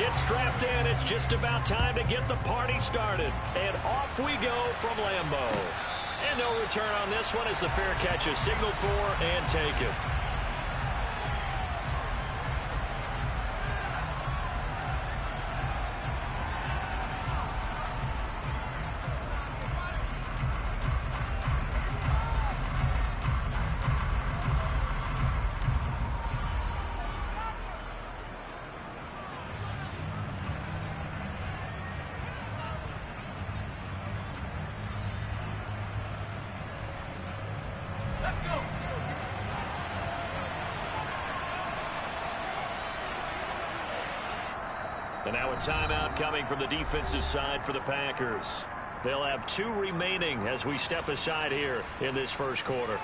Get strapped in. It's just about time to get the party started. And off we go from Lambeau. And no return on this one as the fair catch is signaled for and taken. And now a timeout coming from the defensive side for the Packers. They'll have 2 remaining as we step aside here in this first quarter.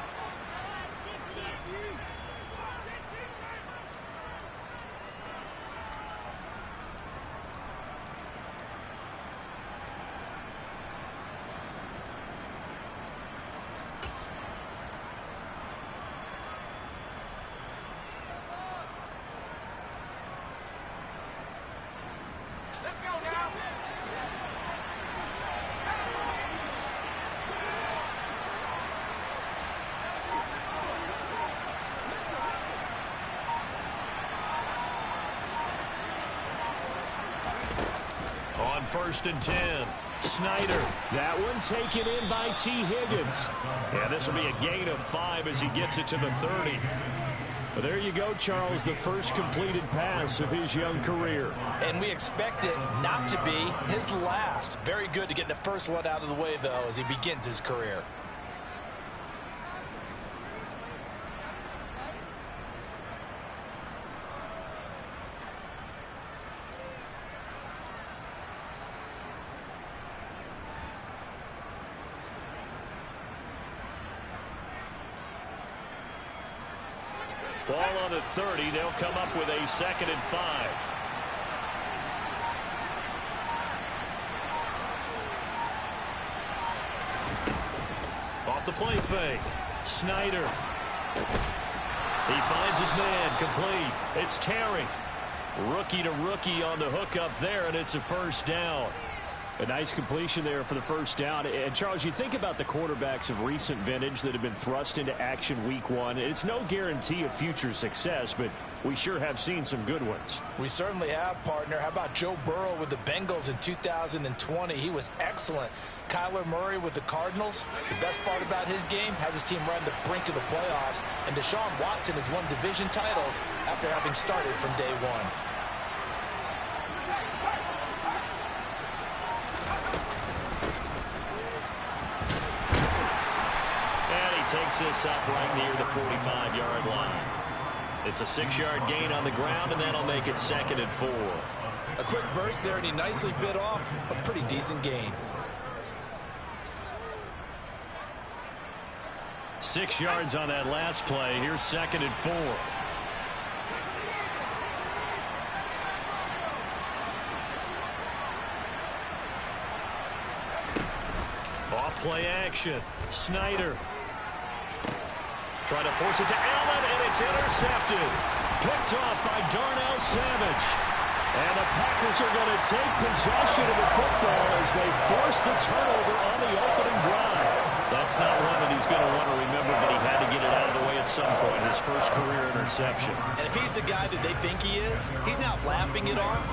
First and 10. Snyder. That one taken in by T. Higgins. Yeah, this will be a gain of 5 as he gets it to the 30. Well, there you go, Charles, the first completed pass of his young career. And we expect it not to be his last. Very good to get the first one out of the way, though, as he begins his career. Ball on the 30. They'll come up with a 2nd and 5. Off the play fake. Snyder. He finds his man. Complete. It's Terry. Rookie to rookie on the hook up there, and it's a first down. A nice completion there for the first down. And, Charles, you think about the quarterbacks of recent vintage that have been thrust into action week 1. It's no guarantee of future success, but we sure have seen some good ones. We certainly have, partner. How about Joe Burrow with the Bengals in 2020? He was excellent. Kyler Murray with the Cardinals. The best part about his game, has his team right on the brink of the playoffs. And Deshaun Watson has won division titles after having started from day 1. Takes this up right near the 45-yard line. It's a 6-yard gain on the ground, and that'll make it 2nd and 4. A quick burst there, and he nicely bit off a pretty decent gain. 6 yards on that last play. Here's 2nd and 4. Off play action. Snyder. Trying to force it to Allen, and it's intercepted. Picked off by Darnell Savage. And the Packers are going to take possession of the football as they force the turnover on the opening drive. That's not one that he's going to want to remember, but he had to get it out of the way at some point. His first career interception. And if he's the guy that they think he is, he's not laughing it off,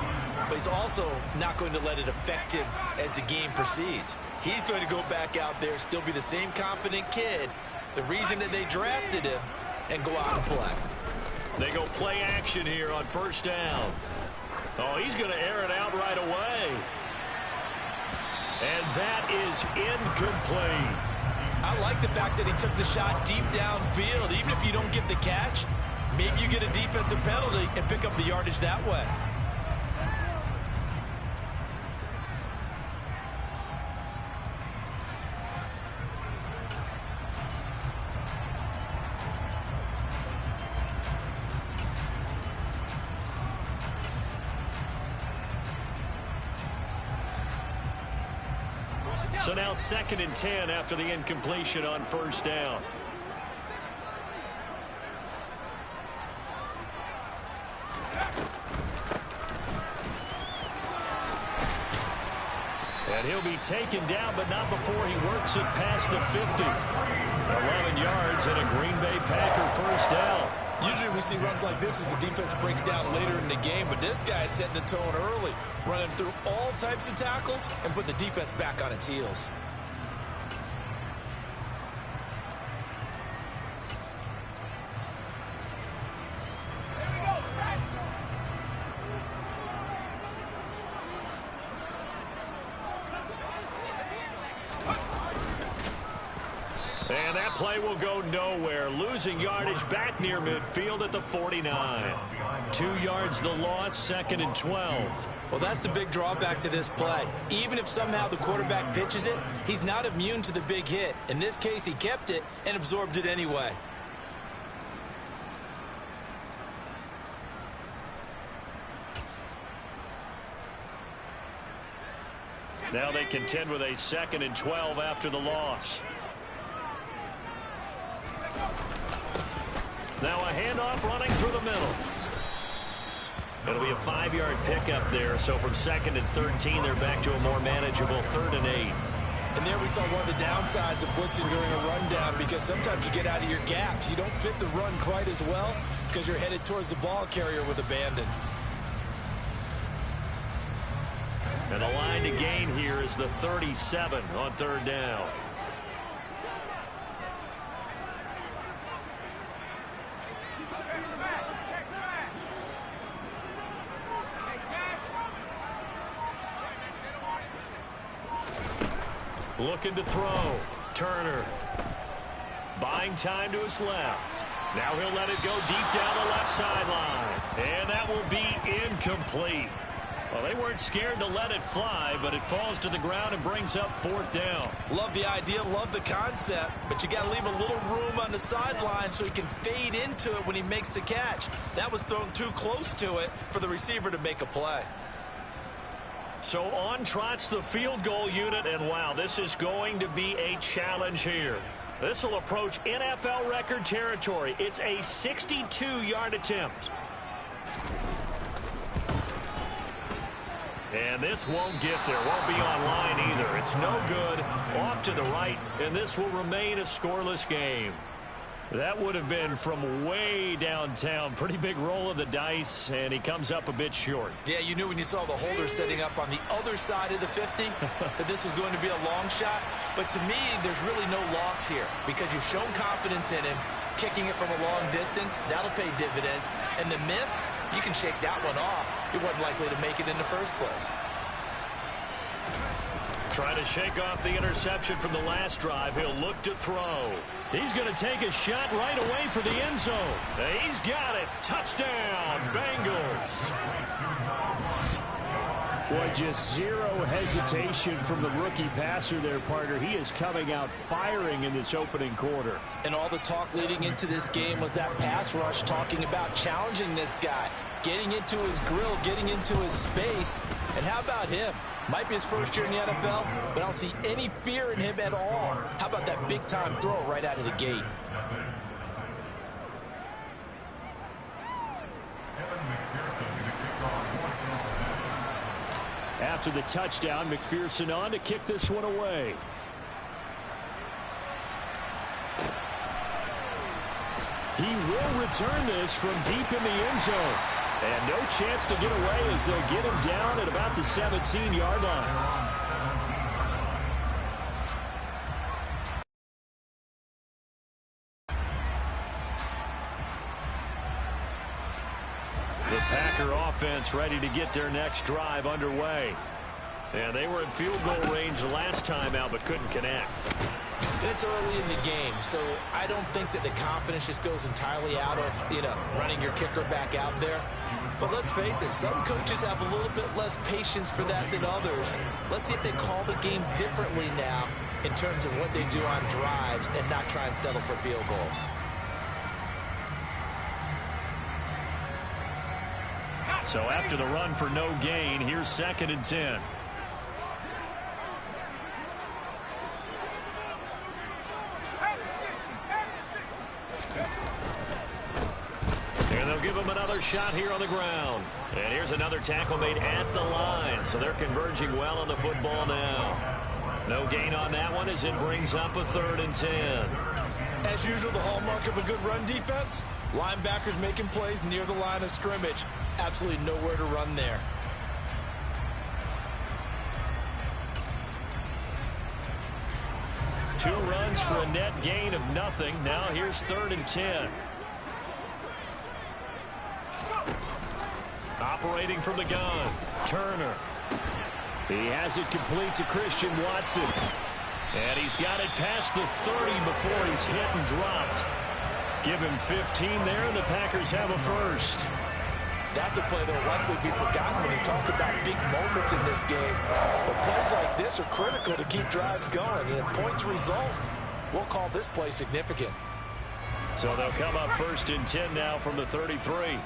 but he's also not going to let it affect him as the game proceeds. He's going to go back out there, still be the same confident kid, the reason that they drafted him, and go out and play. They go play action here on first down. Oh, he's going to air it out right away. And that is incomplete. I like the fact that he took the shot deep downfield. Even if you don't get the catch, maybe you get a defensive penalty and pick up the yardage that way. So now 2nd and 10 after the incompletion on first down. And he'll be taken down, but not before he works it past the 50. 11 yards and a Green Bay Packer first down. Usually we see runs like this as the defense breaks down later in the game, but this guy is setting the tone early, running through all types of tackles and putting the defense back on its heels. And that play will go nowhere. Losing yardage back near midfield at the 49. 2 yards the loss, 2nd and 12. Well, that's the big drawback to this play. Even if somehow the quarterback pitches it, he's not immune to the big hit. In this case, he kept it and absorbed it anyway. Now they contend with a 2nd and 12 after the loss. Now a handoff running through the middle. It'll be a 5-yard pickup there. So from 2nd and 13, they're back to a more manageable 3rd and 8. And there we saw one of the downsides of blitzing during a rundown, because sometimes you get out of your gaps. You don't fit the run quite as well because you're headed towards the ball carrier with abandon. And the line to gain here is the 37 on 3rd down. Looking to throw. Turner. Buying time to his left. Now he'll let it go deep down the left sideline. And that will be incomplete. Well, they weren't scared to let it fly, but it falls to the ground and brings up 4th down. Love the idea, love the concept, but you got to leave a little room on the sideline so he can fade into it when he makes the catch. That was thrown too close to it for the receiver to make a play. So on trots the field goal unit, and wow, this is going to be a challenge here. This will approach NFL record territory. It's a 62-yard attempt. And this won't get there, won't be on line either. It's no good, off to the right, and this will remain a scoreless game. That would have been from way downtown. Pretty big roll of the dice, and he comes up a bit short. Yeah, you knew when you saw the holder setting up on the other side of the 50 that this was going to be a long shot. But to me, there's really no loss here because you've shown confidence in him. Kicking it from a long distance, that'll pay dividends. And the miss, you can shake that one off. He wasn't likely to make it in the first place. Trying to shake off the interception from the last drive. He'll look to throw. He's going to take a shot right away for the end zone. He's got it. Touchdown, Bengals. Boy, just zero hesitation from the rookie passer there, partner. He is coming out firing in this opening quarter. And all the talk leading into this game was that pass rush talking about challenging this guy, getting into his grill, getting into his space. And how about him? Might be his first year in the NFL, but I don't see any fear in him at all. How about that big-time throw right out of the gate? After the touchdown, McPherson on to kick this one away. He will return this from deep in the end zone. And no chance to get away as they'll get him down at about the 17-yard line. The Packer offense ready to get their next drive underway. And they were in field goal range last time out, but couldn't connect. And it's early in the game, so I don't think that the confidence just goes entirely out of, running your kicker back out there. But let's face it, some coaches have a little bit less patience for that than others. Let's see if they call the game differently now in terms of what they do on drives and not try and settle for field goals. So after the run for no gain, here's 2nd and 10. give him another shot here on the ground. And here's another tackle made at the line. So they're converging well on the football now. No gain on that one as it brings up a 3rd and 10. As usual, the hallmark of a good run defense, linebackers making plays near the line of scrimmage. Absolutely nowhere to run there. Two runs for a net gain of nothing. Now here's 3rd and 10. Operating from the gun, Turner. He has it complete to Christian Watson. And he's got it past the 30 before he's hit and dropped. Give him 15 there, and the Packers have a first. That's a play that will likely be forgotten when you talk about big moments in this game. But plays like this are critical to keep drives going. And if points result, we'll call this play significant. So they'll come up 1st and 10 now from the 33.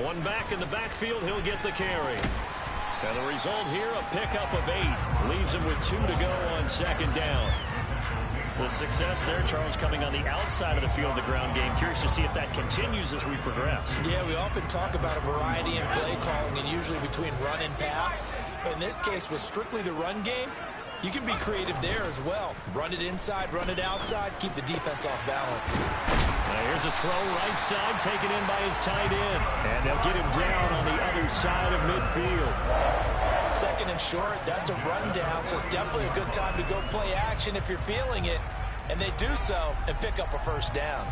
One back in the backfield, he'll get the carry. And the result here, a pickup of 8. Leaves him with 2 to go on 2nd down. The success there, Charles, coming on the outside of the field, the ground game. Curious to see if that continues as we progress. Yeah, we often talk about a variety in play calling and usually between run and pass. But in this case, with strictly the run game, you can be creative there as well. Run it inside, run it outside, keep the defense off balance. Now here's a throw right side, taken in by his tight end. And they'll get him down on the other side of midfield. 2nd and short, that's a rundown, so it's definitely a good time to go play action if you're feeling it. And they do so and pick up a 1st down.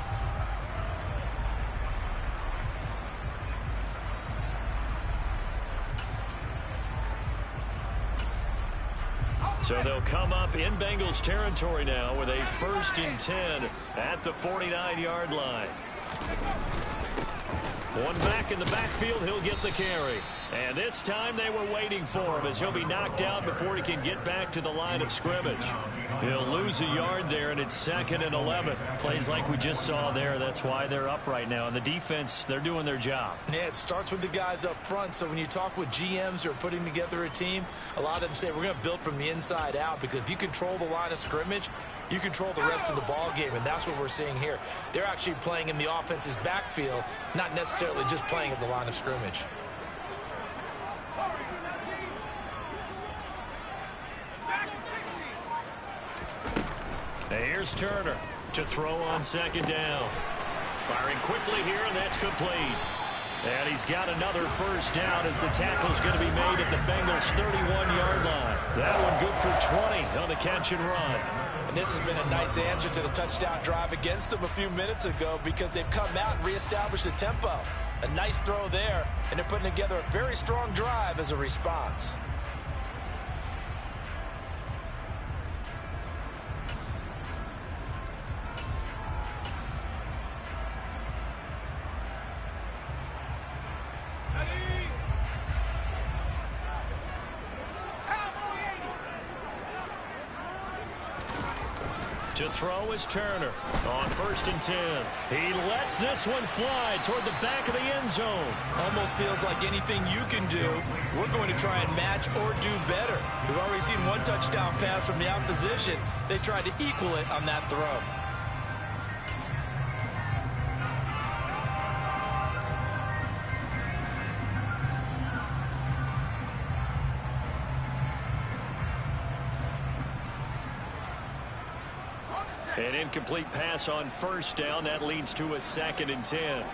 So they'll come up in Bengals territory now with a 1st and 10 at the 49-yard line. One back in the backfield, he'll get the carry. And this time they were waiting for him as he'll be knocked out before he can get back to the line of scrimmage. He'll lose a yard there, and it's 2nd and 11. Plays like we just saw there. That's why they're up right now. And the defense, they're doing their job. Yeah, it starts with the guys up front. So when you talk with GMs who are putting together a team, a lot of them say we're going to build from the inside out, because if you control the line of scrimmage, you control the rest of the ball game, and that's what we're seeing here. They're actually playing in the offense's backfield, not necessarily just playing at the line of scrimmage. Here's Turner to throw on 2nd down. Firing quickly here, and that's complete. And he's got another 1st down as the tackle's going to be made at the Bengals' 31-yard line. That one good for 20 on the catch and run. And this has been a nice answer to the touchdown drive against them a few minutes ago, because they've come out and reestablished the tempo. A nice throw there, and they're putting together a very strong drive as a response. To throw is Turner on 1st and 10. He lets this one fly toward the back of the end zone. Almost feels like anything you can do, we're going to try and match or do better. We've already seen one touchdown pass from the opposition. They tried to equal it on that throw. An incomplete pass on 1st down. That leads to a 2nd and 10.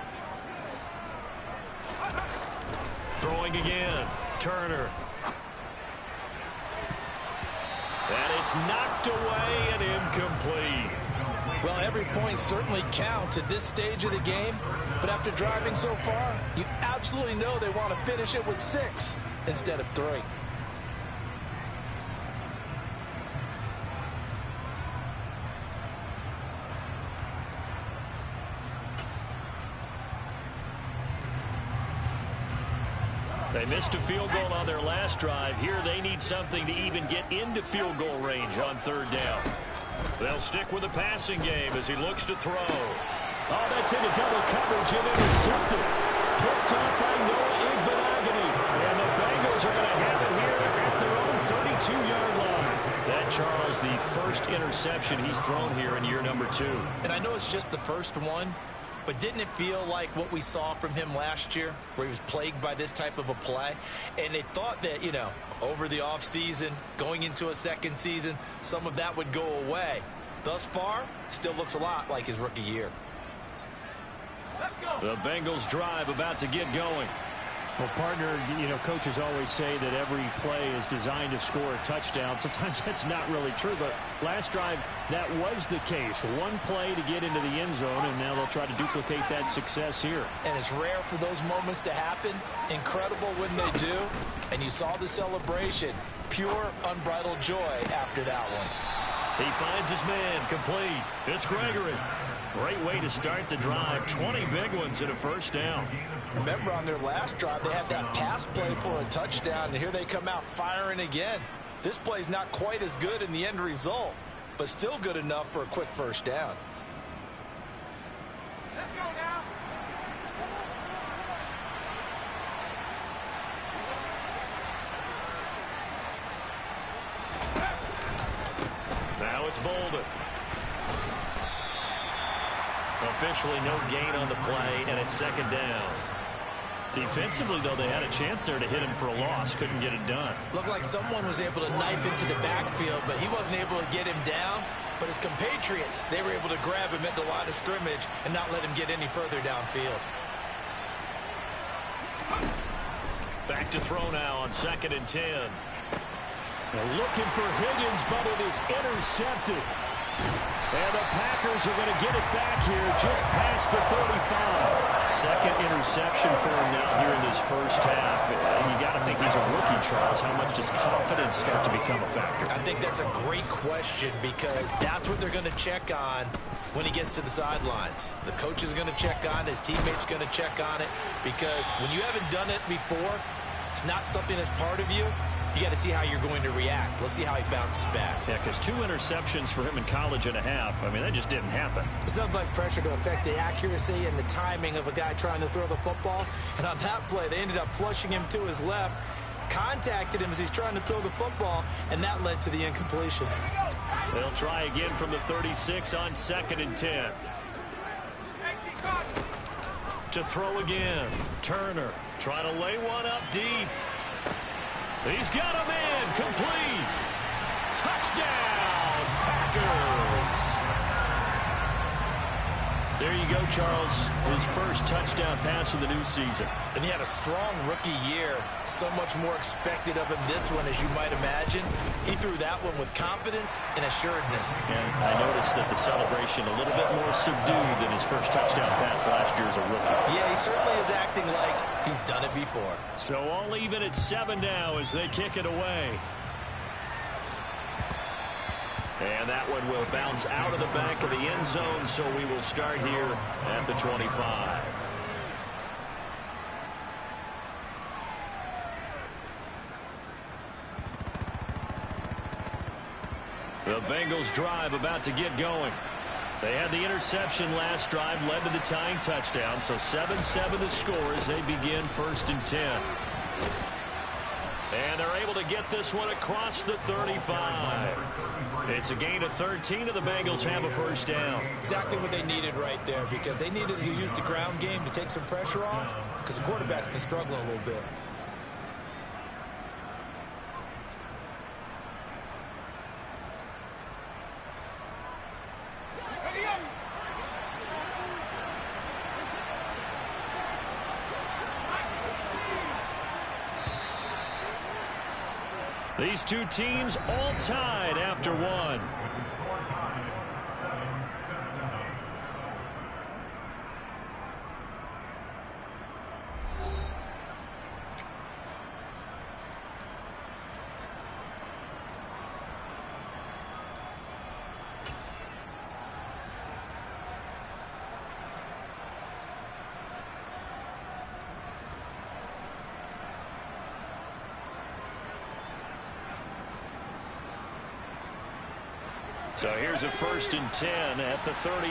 Throwing again. Turner. And it's knocked away and incomplete. Well, every point certainly counts at this stage of the game. But after driving so far, you absolutely know they want to finish it with 6 instead of 3. They missed a field goal on their last drive. Here they need something to even get into field goal range on 3rd down. They'll stick with the passing game as he looks to throw. Oh, that's into double coverage and intercepted. Picked off by Noah Igbinoghene. And the Bengals are going to have it here at their own 32-yard line. That And Charles, the first interception he's thrown here in year number 2. And I know it's just the first one, but didn't it feel like what we saw from him last year, where he was plagued by this type of a play? And they thought that, you know, over the offseason, going into a second season, some of that would go away. Thus far, still looks a lot like his rookie year. The Bengals drive about to get going. Well, partner, you know, coaches always say that every play is designed to score a touchdown. Sometimes that's not really true, but last drive, that was the case. One play to get into the end zone, and now they'll try to duplicate that success here. And it's rare for those moments to happen. Incredible when they do. And you saw the celebration. Pure, unbridled joy after that one. He finds his man, complete. It's Gregory. Great way to start the drive. 20 big ones and a first down. Remember, on their last drive, they had that pass play for a touchdown, and here they come out firing again. This play's not quite as good in the end result, but still good enough for a quick first down. Let's go now. Now it's Bolden. Officially no gain on the play, and it's second down. Defensively, though, they had a chance there to hit him for a loss. Couldn't get it done. Looked like someone was able to knife into the backfield, but he wasn't able to get him down. But his compatriots, they were able to grab him at the line of scrimmage and not let him get any further downfield. Back to throw now on 2nd and 10. They're looking for Higgins, but it is intercepted. And the Packers are going to get it back here just past the 35. Second interception for him now here in this first half. You got to think he's a rookie, Charles. How much does confidence start to become a factor? I think that's a great question, because that's what they're going to check on when he gets to the sidelines. The coach is going to check on, his teammates going to check on it, because when you haven't done it before, it's not something that's part of you. You got to see how you're going to react. Let's see how he bounces back. Yeah, because 2 interceptions for him in college and a half. I mean, that just didn't happen. It's nothing like pressure to affect the accuracy and the timing of a guy trying to throw the football. And on that play, they ended up flushing him to his left, contacted him as he's trying to throw the football, and that led to the incompletion. They'll try again from the 36 on 2nd and 10. To throw again. Turner trying to lay one up deep. He's got a man, complete. Touchdown, Packers. There you go, Charles. His first touchdown pass of the new season. And he had a strong rookie year. So much more expected of him this one, as you might imagine. He threw that one with confidence and assuredness. And I noticed that the celebration a little bit more subdued than his first touchdown pass last year as a rookie. Yeah, he certainly is acting like he's done it before. So all even at 7 now as they kick it away. And that one will bounce out of the back of the end zone, so we will start here at the 25. The Bengals drive about to get going. They had the interception last drive, led to the tying touchdown, so 7-7 the score as they begin 1st and 10. And they're able to get this one across the 35. It's a gain of 13, and the Bengals have a first down. Exactly what they needed right there, because they needed to use the ground game to take some pressure off, because the quarterback's been struggling a little bit. These two teams all tied after one. So here's a 1st and 10 at the 38.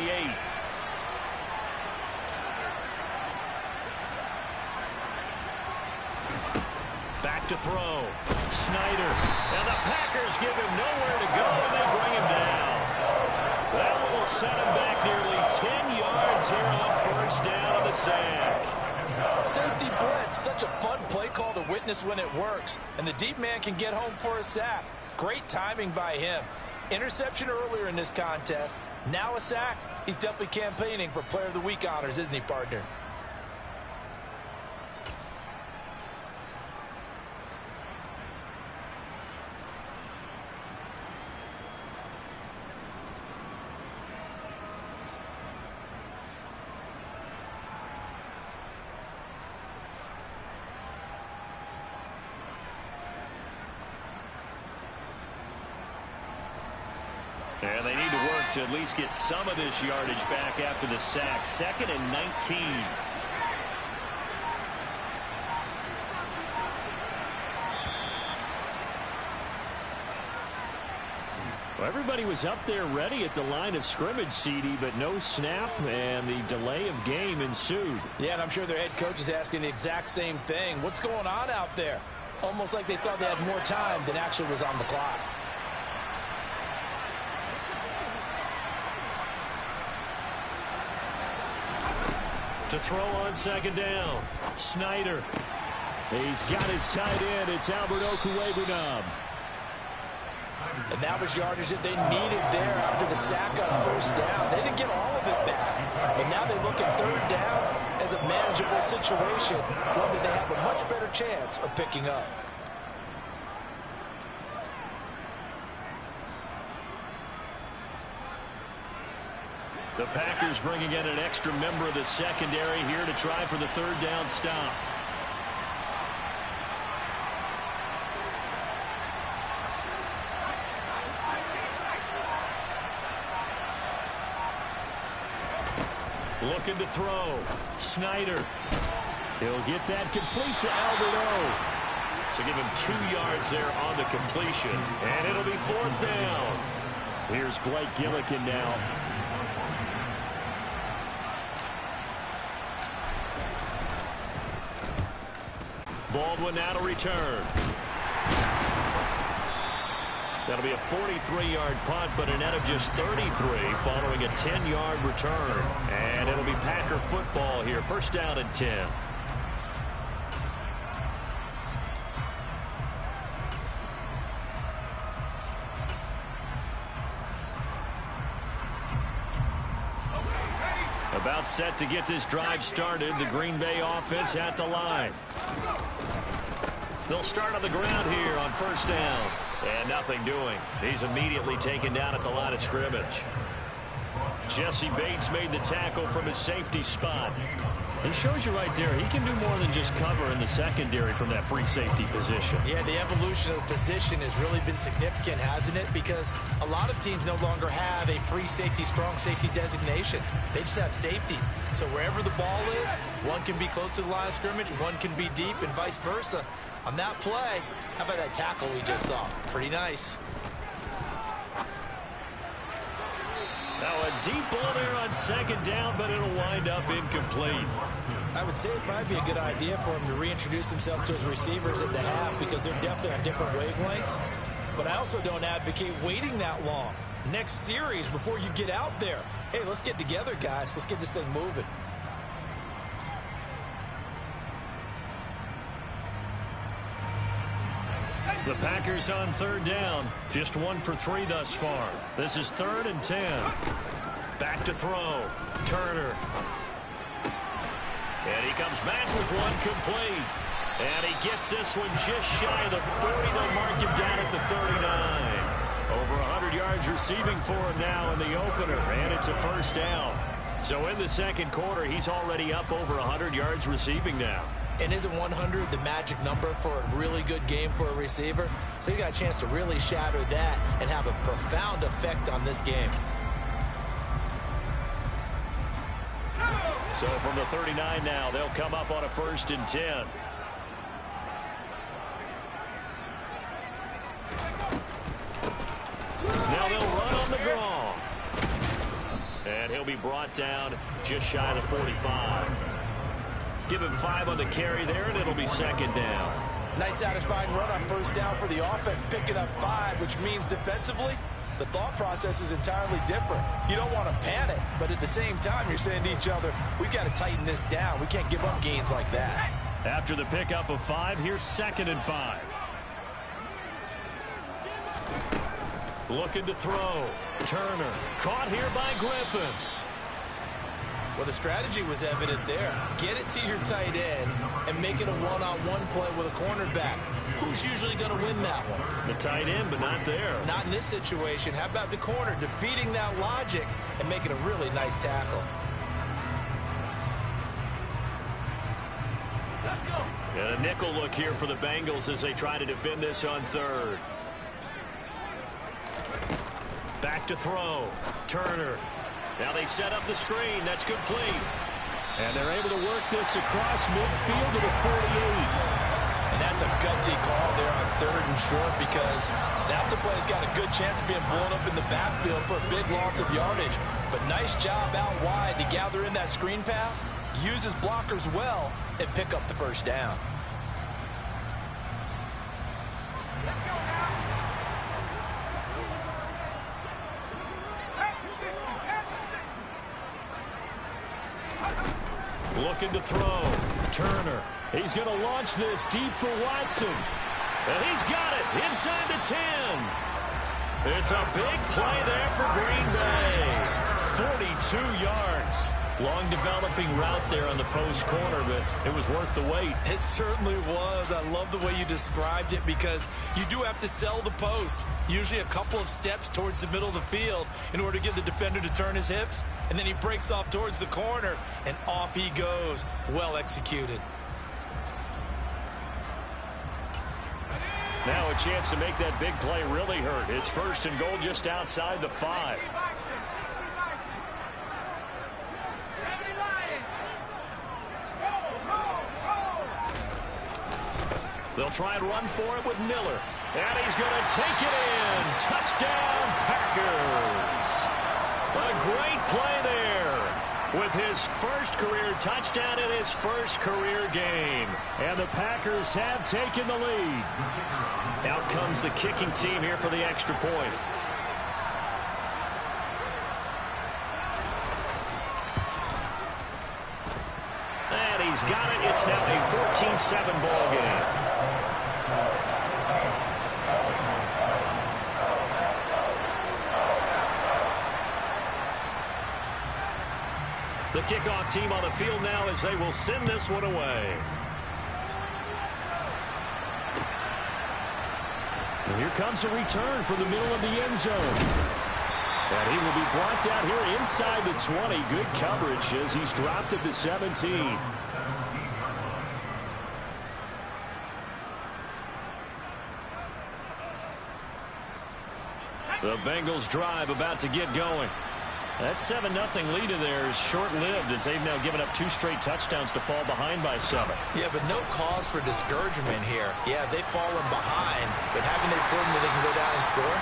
Back Back to throw. Snyder. And the Packers give him nowhere to go, and they bring him down. That will set him back nearly 10 yards here on first down on the sack. Safety blitz, such a fun play call to witness when it works. And the deep man can get home for a sack. Great timing by him. Interception earlier in this contest. Now a sack. He's definitely campaigning for Player of the Week honors, isn't he, partner? And they need to work to at least get some of this yardage back after the sack. 2nd and 19. Well, everybody was up there ready at the line of scrimmage, CD, but no snap, and the delay of game ensued. Yeah, and I'm sure their head coach is asking the exact same thing. What's going on out there? Almost like they thought they had more time than actually was on the clock. To throw on 2nd down. Snyder. He's got his tight end. It's Albert Okwuegbunam. And that was yardage that they needed there after the sack on first down. They didn't get all of it back. And now they look at 3rd down as a manageable situation, one that they have a much better chance of picking up. The Packers bringing in an extra member of the secondary here to try for the 3rd down stop. Looking to throw. Snyder. He'll get that complete to Albert O. So give him 2 yards there on the completion. And it'll be 4th down. Here's Blake Gillikin now. Baldwin now to return. That'll be a 43-yard punt, but a net of just 33 following a 10-yard return. And it'll be Packer football here. 1st down and 10. About set to get this drive started. The Green Bay offense at the line. They'll start on the ground here on 1st down. And nothing doing. He's immediately taken down at the line of scrimmage. Jesse Bates made the tackle from his safety spot. He shows you right there, he can do more than just cover in the secondary from that free safety position. Yeah, the evolution of the position has really been significant, hasn't it? Because a lot of teams no longer have a free safety, strong safety designation. They just have safeties. So wherever the ball is, one can be close to the line of scrimmage, one can be deep, and vice versa. On that play, how about that tackle we just saw? Pretty nice. Now a deep ball there on 2nd down, but it'll wind up incomplete. I would say it'd probably be a good idea for him to reintroduce himself to his receivers at the half because they're definitely on different wavelengths. But I also don't advocate waiting that long. Next series before you get out there. Hey, let's get together, guys. Let's get this thing moving. The Packers on 3rd down. Just 1 for 3 thus far. This is 3rd and 10. Back to throw. Turner. And he comes back with one complete. And he gets this one just shy of the 40. They'll mark him down at the 39. Over 100 yards receiving for him now in the opener. And it's a 1st down. So in the 2nd quarter, he's already up over 100 yards receiving now. And isn't 100 the magic number for a really good game for a receiver? So you got a chance to really shatter that and have a profound effect on this game. So from the 39 now, they'll come up on a 1st and 10. Now they'll run on the draw. And he'll be brought down just shy of the 45. Give him 5 on the carry there, and it'll be 2nd down. Nice satisfying run on first down for the offense, picking up 5, which means defensively, the thought process is entirely different. You don't want to panic, but at the same time, you're saying to each other, we've got to tighten this down. We can't give up gains like that. After the pickup of 5, here's 2nd and 5. Looking to throw. Turner. Caught here by Griffin. Well, the strategy was evident there. Get it to your tight end and make it a one-on-one play with a cornerback. Who's usually going to win that one? The tight end, but not there. Not in this situation. How about the corner defeating that logic and making a really nice tackle? And a nickel look here for the Bengals as they try to defend this on 3rd. Back to throw. Turner. Now they set up the screen. That's complete. And they're able to work this across midfield to the 48. And that's a gutsy call there on 3rd and short, because that's a play that's got a good chance of being blown up in the backfield for a big loss of yardage. But nice job out wide to gather in that screen pass, use his blockers well, and pick up the first down. Looking to throw. Turner. He's going to launch this deep for Watson. And he's got it inside the 10. It's a big play there for Green Bay. 42 yards. Long developing route there on the post corner, but it was worth the wait. It certainly was. I love the way you described it, because you do have to sell the post. Usually a couple of steps towards the middle of the field in order to get the defender to turn his hips. And then he breaks off towards the corner, and off he goes. Well executed. Now a chance to make that big play really hurt. It's 1st and goal just outside the 5. They'll try and run for it with Miller. And he's going to take it in. Touchdown, Packers. A great play there with his first career touchdown in his first career game. And the Packers have taken the lead. Out comes the kicking team here for the extra point. And he's got it. It's now a 14-7 ball game. The kickoff team on the field now as they will send this one away. And here comes a return from the middle of the end zone. And he will be brought down here inside the 20. Good coverage as he's dropped at the 17. The Bengals drive about to get going. That 7-0 lead of theirs short-lived as they've now given up 2 straight touchdowns to fall behind by 7. Yeah, but no cause for discouragement here. Yeah, they've fallen behind, but haven't they proven that they can go down and score?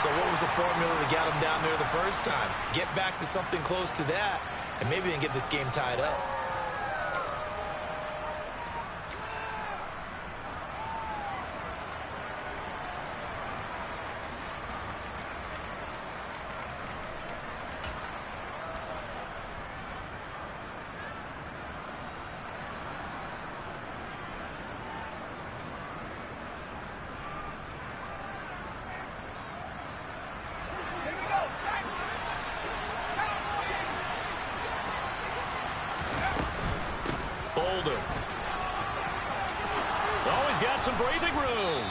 So what was the formula that got them down there the first time? Get back to something close to that, and maybe they can get this game tied up. Always got some breathing room.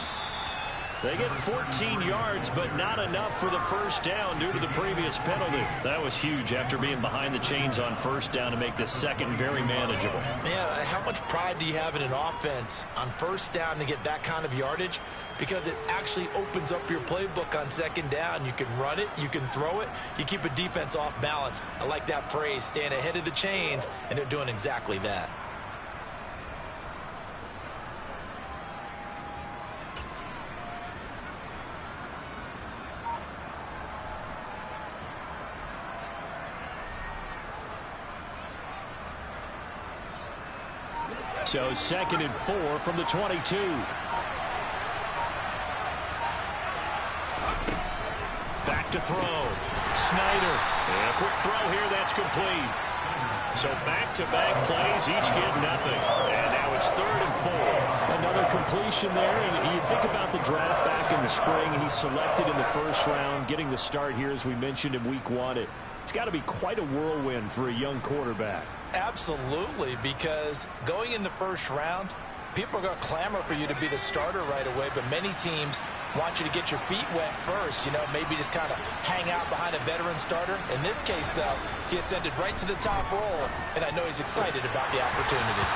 They get 14 yards, but not enough for the first down due to the previous penalty. That was huge after being behind the chains on first down to make the second very manageable. Yeah, how much pride do you have in an offense on first down to get that kind of yardage? Because it actually opens up your playbook on second down. You can run it, you can throw it, you keep a defense off balance. I like that phrase, staying ahead of the chains, and they're doing exactly that. So 2nd and 4 from the 22. Back to throw. Snyder. And a quick throw here. That's complete. So back-to-back plays, each get nothing. And now it's 3rd and 4. Another completion there. And you think about the draft back in the spring. He's selected in the 1st round, getting the start here, as we mentioned in week 1. It's got to be quite a whirlwind for a young quarterback. Absolutely, because going in the 1st round, people are going to clamor for you to be the starter right away, but many teams want you to get your feet wet first, maybe just kind of hang out behind a veteran starter. In this case, though, he ascended right to the top role, and I know he's excited about the opportunity.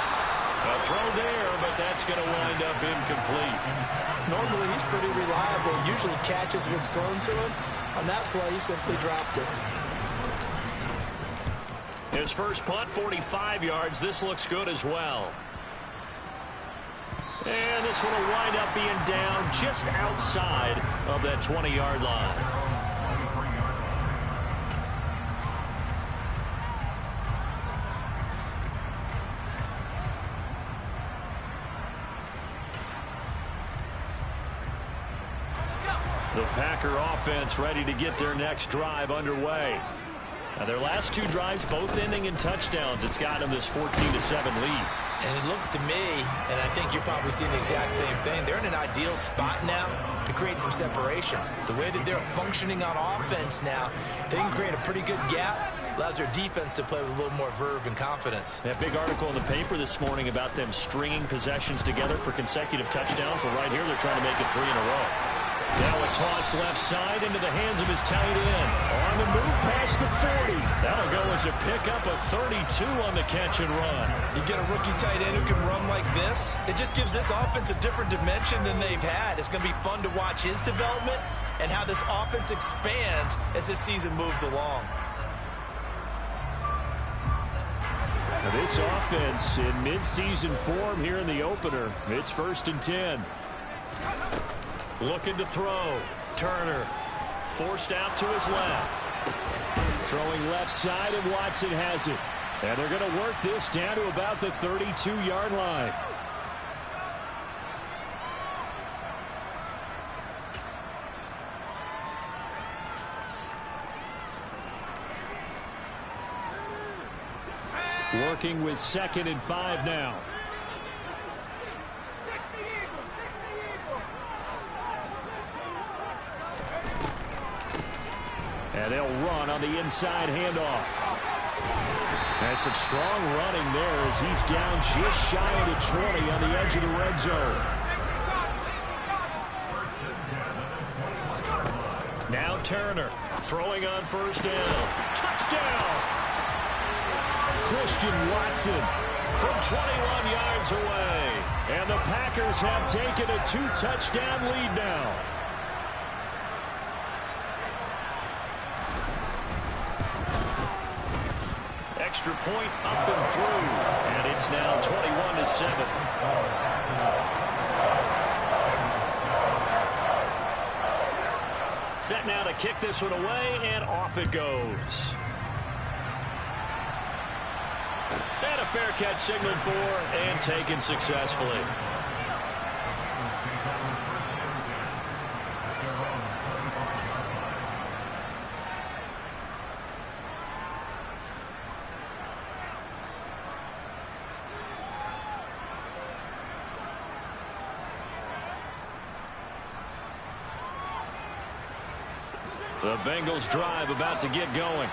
A throw there, but that's going to wind up incomplete. Normally, he's pretty reliable, usually catches what's thrown to him. On that play, he simply dropped it. His first punt, 45 yards. This looks good as well. And this one will wind up being down just outside of that 20-yard line. The Packer offense ready to get their next drive underway. Now their last 2 drives both ending in touchdowns. It's got them this 14-7 lead. And it looks to me, and I think you're probably seeing the exact same thing, they're in an ideal spot now to create some separation. The way that they're functioning on offense now, they can create a pretty good gap. Allows their defense to play with a little more verve and confidence. That big article in the paper this morning about them stringing possessions together for consecutive touchdowns. Well, right here they're trying to make it 3 in a row. Now a toss left side into the hands of his tight end. On the move past the 40. That'll go as a pickup of 32 on the catch and run. You get a rookie tight end who can run like this, it just gives this offense a different dimension than they've had. It's going to be fun to watch his development and how this offense expands as this season moves along. Now this offense in midseason form here in the opener. It's 1st and 10. Looking to throw. Turner forced out to his left. Throwing left side, and Watson has it. And they're going to work this down to about the 32-yard line. Working with 2nd and 5 now. And they'll run on the inside handoff. And some strong running there as he's down just shy of the 20 on the edge of the red zone. Now Turner throwing on 1st down. Touchdown! Christian Watson from 21 yards away. And the Packers have taken a 2-touchdown lead now. Extra point up and through. And it's now 21-7. Set now to kick this one away, and off it goes. And a fair catch signaled for and taken successfully. The Bengals drive about to get going.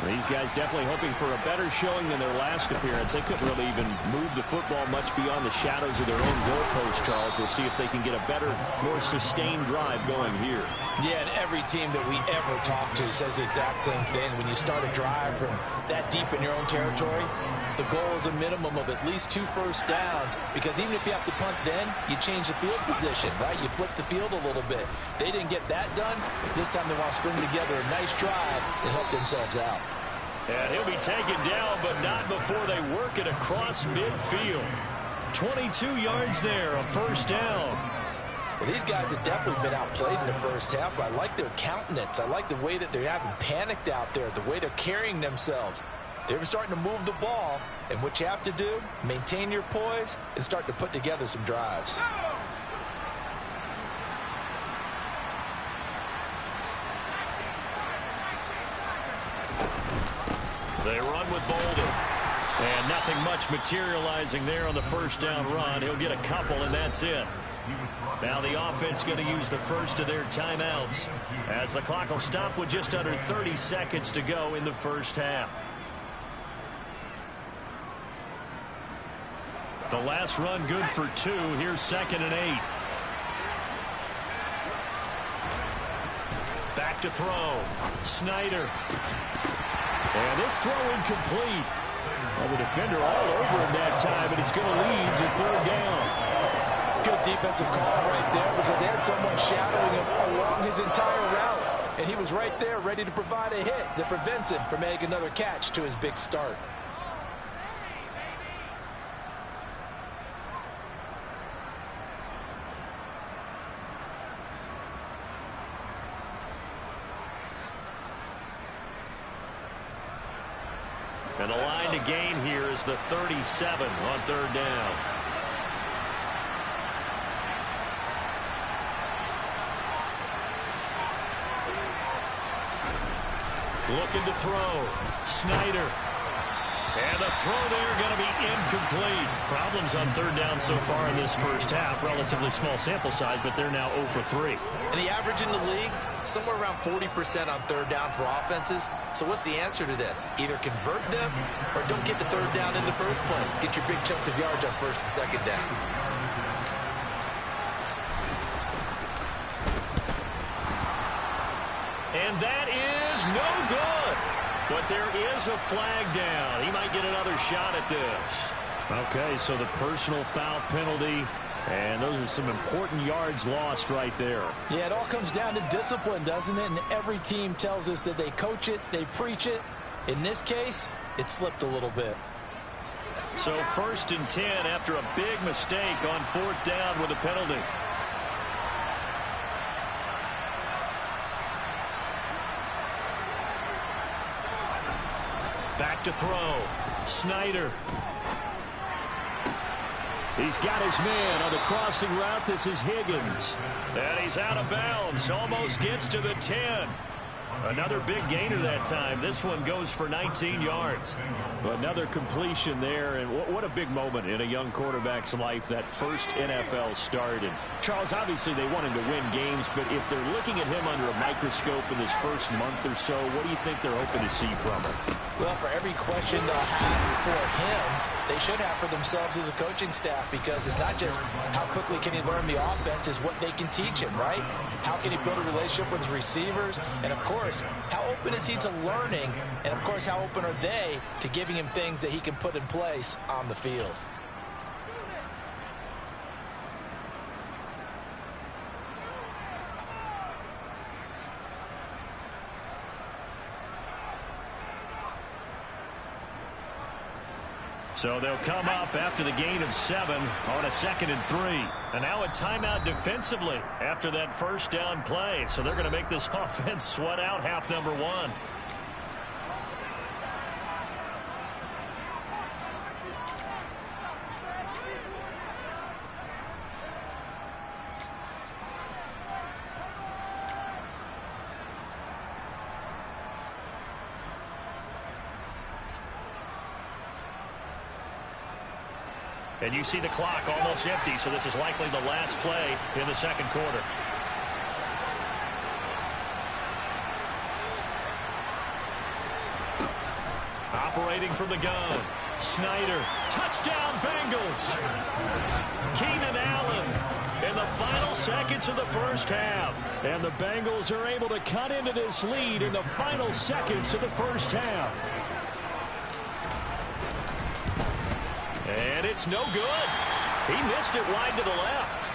These guys definitely hoping for a better showing than their last appearance. They couldn't really even move the football much beyond the shadows of their own goalpost, Charles. We'll see if they can get a better, more sustained drive going here. Yeah, and every team that we ever talk to says the exact same thing. When you start a drive from that deep in your own territory, the goal is a minimum of at least 2 first downs, because even if you have to punt then, you change the field position, right? You flip the field a little bit. They didn't get that done. This time they want to string together a nice drive and help themselves out. And he'll be taken down, but not before they work it across midfield. 22 yards there, a 1st down. Well, these guys have definitely been outplayed in the first half, but I like their countenance. I like the way that they haven't panicked out there, the way they're carrying themselves. They were starting to move the ball, and what you have to do, maintain your poise and start to put together some drives. They run with Bolden. And nothing much materializing there on the first down run. He'll get a couple, and that's it. Now the offense going to use the first of their timeouts as the clock will stop with just under 30 seconds to go in the first half. The last run good for 2. Here's 2nd and 8. Back to throw. Snyder. And this throw incomplete. Well, the defender all over him that time, and it's going to lead to 3rd down. Good defensive call right there because they had someone shadowing him along his entire route. And he was right there ready to provide a hit that prevents him from making another catch to his big start. And the line to gain here is the 37 on 3rd down. Looking to throw. Snyder. And the throw there going to be incomplete. Problems on 3rd down so far in this first half. Relatively small sample size, but they're now 0 for 3. And the average in the league, somewhere around 40% on 3rd down for offenses. So what's the answer to this? Either convert them or don't get the 3rd down in the first place. Get your big chunks of yards on 1st and 2nd down. And that is no good. But there is a flag down. He might get another shot at this. Okay, so the personal foul penalty, and those are some important yards lost right there. Yeah, it all comes down to discipline, doesn't it? And every team tells us that they coach it, they preach it. In this case, it slipped a little bit. So 1st and 10 after a big mistake on 4th down with a penalty. Back to throw. Snyder. He's got his man on the crossing route. This is Higgins. And he's out of bounds. Almost gets to the 10. Another big gainer that time. This one goes for 19 yards. Another completion there, and what a big moment in a young quarterback's life, that first NFL start. And Charles, obviously they want him to win games, but if they're looking at him under a microscope in his first month or so, what do you think they're hoping to see from him? Well, for every question they'll have for him, they should have for themselves as a coaching staff, because it's not just how quickly can he learn the offense, it's what they can teach him, right? How can he build a relationship with his receivers? And, of course, how open is he to learning? And, of course, how open are they to giving him things that he can put in place on the field? So they'll come up after the gain of 7 on a 2nd and 3. And now a timeout defensively after that first down play. So they're going to make this offense sweat out half number 1. And you see the clock almost empty, so this is likely the last play in the 2nd quarter. Operating from the gun. Snyder. Touchdown, Bengals. Keenan Allen in the final seconds of the first half. And the Bengals are able to cut into this lead in the final seconds of the first half. And it's no good. He missed it wide to the left.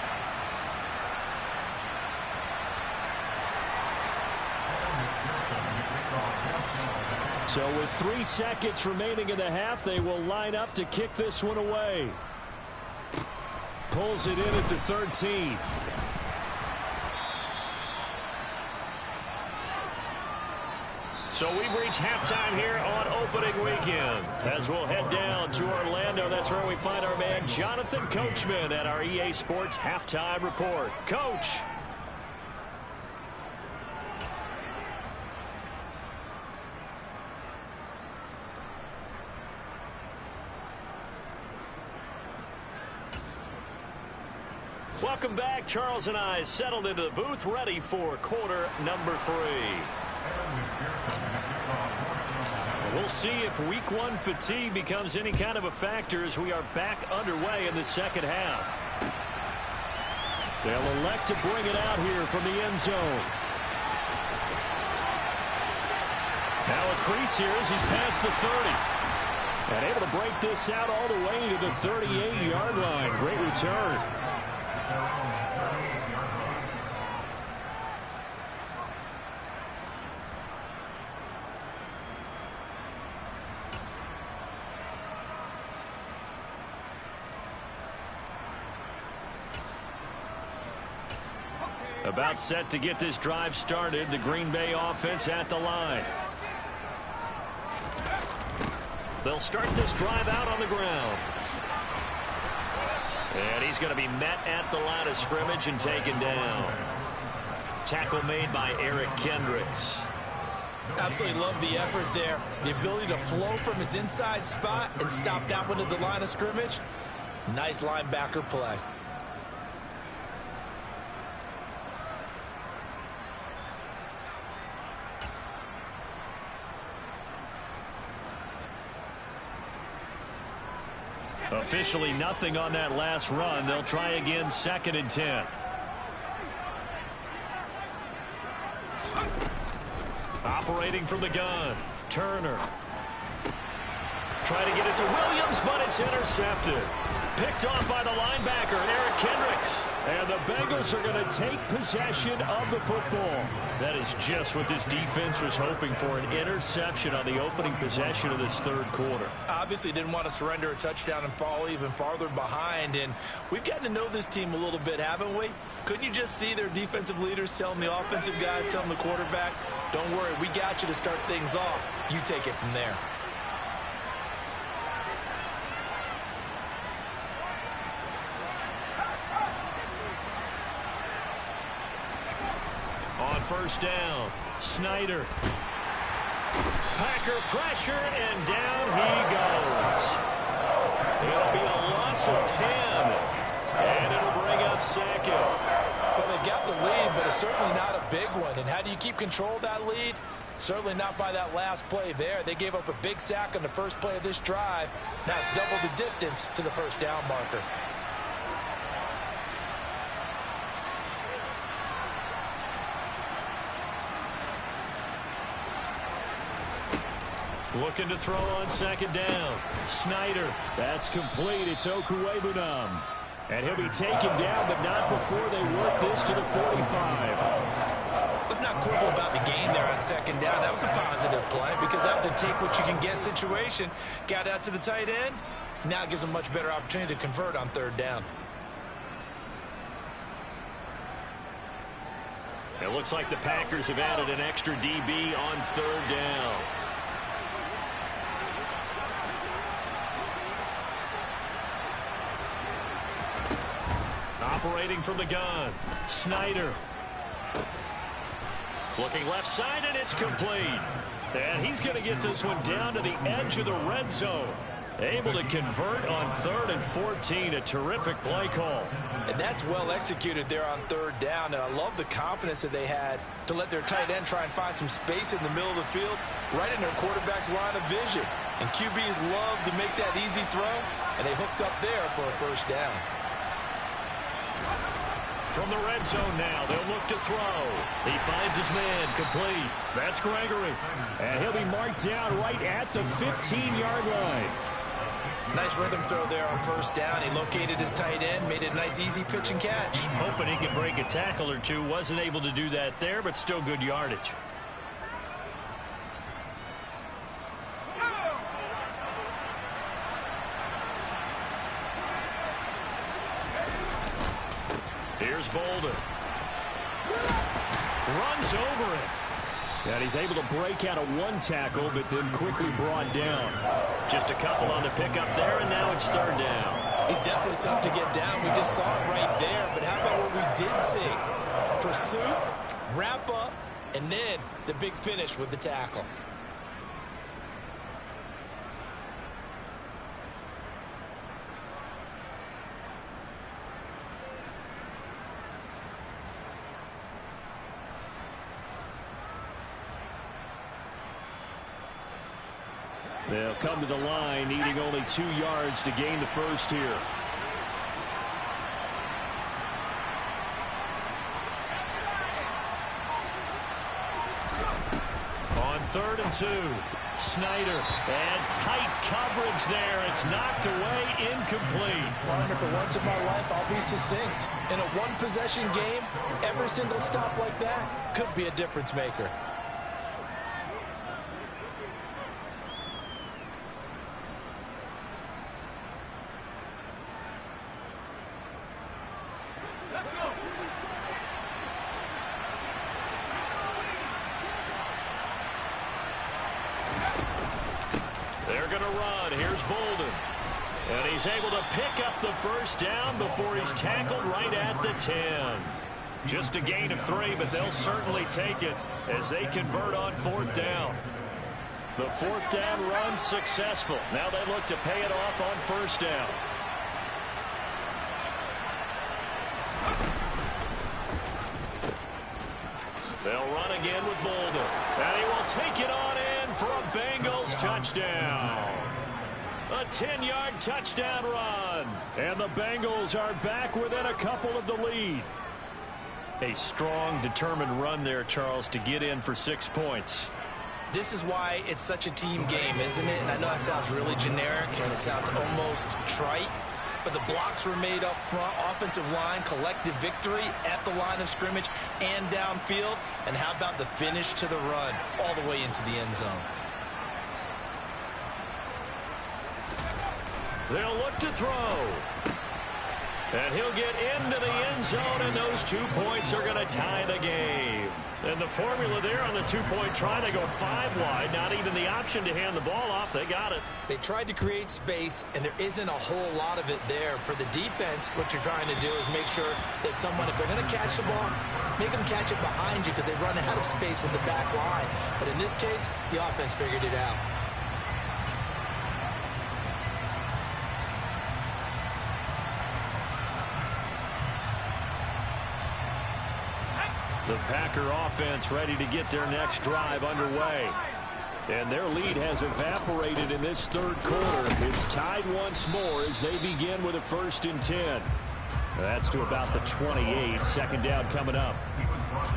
So with 3 seconds remaining in the half, they will line up to kick this one away. Pulls it in at the 13. So we've reached halftime here on opening weekend. As we'll head down to Orlando, that's where we find our man Jonathan Coachman at our EA Sports Halftime Report. Coach. Welcome back. Charles and I settled into the booth, ready for quarter number 3. We'll see if week 1 fatigue becomes any kind of a factor as we are back underway in the second half. They'll elect to bring it out here from the end zone. Now a crease here as he's past the 30. And able to break this out all the way to the 38-yard line. Great return. About set to get this drive started. The Green Bay offense at the line. They'll start this drive out on the ground. And he's going to be met at the line of scrimmage and taken down. Tackle made by Eric Kendricks. Absolutely love the effort there. The ability to flow from his inside spot and stop that one at the line of scrimmage. Nice linebacker play. Officially nothing on that last run. They'll try again, 2nd and 10. Operating from the gun, Turner. Try to get it to Williams, but it's intercepted. Picked off by the linebacker, Eric Kendricks. And the Bengals are going to take possession of the football. That is just what this defense was hoping for, an interception on the opening possession of this third quarter. Obviously didn't want to surrender a touchdown and fall even farther behind. And we've gotten to know this team a little bit, haven't we? Couldn't you just see their defensive leaders telling the offensive guys, telling the quarterback, don't worry, we got you to start things off. You take it from there. On first down, Snyder. Packer pressure, and down he goes. It'll be a loss of 10. And it'll bring up 2nd. Well, they got the lead, but it's certainly not a big one. And how do you keep control of that lead? Certainly not by that last play there. They gave up a big sack on the first play of this drive. Now it's double the distance to the first down marker. Looking to throw on 2nd down. Snyder. That's complete. It's Okuwebunam. And he'll be taken down, but not before they work this to the 45. Let's not quibble about the gain there on 2nd down. That was a positive play because that was a take-what-you-can-get situation. Got out to the tight end. Now it gives them a much better opportunity to convert on 3rd down. It looks like the Packers have added an extra DB on 3rd down. Operating from the gun, Snyder. Looking left side, and it's complete. And he's going to get this one down to the edge of the red zone. Able to convert on 3rd and 14. A terrific play call. And that's well executed there on 3rd down. And I love the confidence that they had to let their tight end try and find some space in the middle of the field, right in their quarterback's line of vision. And QBs love to make that easy throw, and they hooked up there for a first down. From the red zone now, they'll look to throw. He finds his man, complete. That's Gregory. And he'll be marked down right at the 15-yard line. Nice rhythm throw there on 1st down. He located his tight end, made it a nice, easy pitch and catch. Hoping he could break a tackle or two. Wasn't able to do that there, but still good yardage. Here's Bolden. Runs over it. And he's able to break out of one tackle, but then quickly brought down. Just a couple on the pickup there, and now it's third down. He's definitely tough to get down. We just saw it right there. But how about what we did see? Pursuit, wrap up, and then the big finish with the tackle. They'll come to the line, needing only 2 yards to gain the first here. On 3rd and 2, Snyder, and tight coverage there. It's knocked away, incomplete. Partner, for once in my life, I'll be succinct. In a one-possession game, every single stop like that could be a difference maker. They're going to run. Here's Bolden. And he's able to pick up the first down before he's tackled right at the 10. Just a gain of 3, but they'll certainly take it as they convert on 4th down. The 4th down run successful. Now they look to pay it off on 1st down. They'll run again with Bolden. And he will take it on in for a Bengals touchdown. A 10-yard touchdown run. And the Bengals are back within a couple of the lead. A strong, determined run there, Charles, to get in for 6 points. This is why it's such a team game, isn't it? And I know it sounds really generic and it sounds almost trite, but the blocks were made up front, offensive line, collective victory at the line of scrimmage and downfield. And how about the finish to the run all the way into the end zone? They'll look to throw. And he'll get into the end zone, and those 2 points are going to tie the game. And the formula there on the 2-point try, they go 5 wide. Not even the option to hand the ball off. They got it. They tried to create space, and there isn't a whole lot of it there. For the defense, what you're trying to do is make sure that someone, if they're going to catch the ball, make them catch it behind you because they run out of space with the back line. But in this case, the offense figured it out. The Packer offense ready to get their next drive underway. And their lead has evaporated in this 3rd quarter. It's tied once more as they begin with a 1st and 10. That's to about the 28. 2nd down coming up.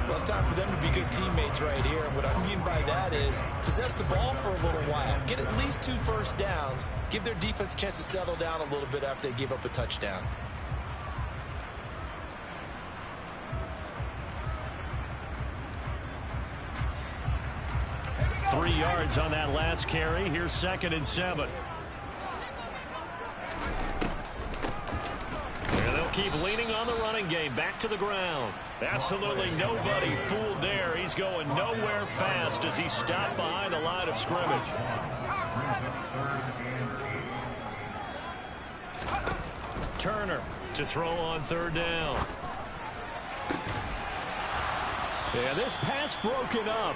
Well, it's time for them to be good teammates right here. And what I mean by that is possess the ball for a little while. Get at least 2 first downs. Give their defense a chance to settle down a little bit after they give up a touchdown. Three yards on that last carry. Here's 2nd and 7. And they'll keep leaning on the running game. Back to the ground. Absolutely nobody fooled there. He's going nowhere fast as he stopped behind the line of scrimmage. Turner to throw on 3rd down. And this pass broken up.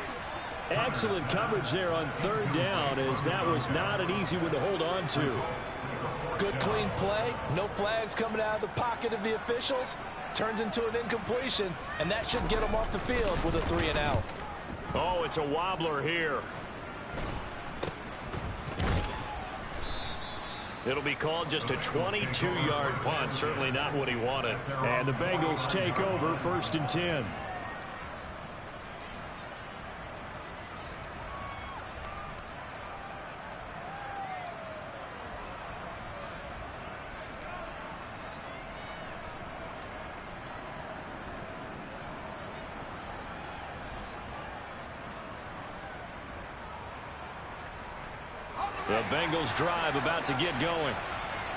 Excellent coverage there on 3rd down, as that was not an easy one to hold on to. Good clean play. No flags coming out of the pocket of the officials. Turns into an incompletion, and that should get them off the field with a 3 and out. Oh, it's a wobbler here. It'll be called just a 22-yard punt. Certainly not what he wanted. And the Bengals take over 1st and 10. The Bengals drive about to get going.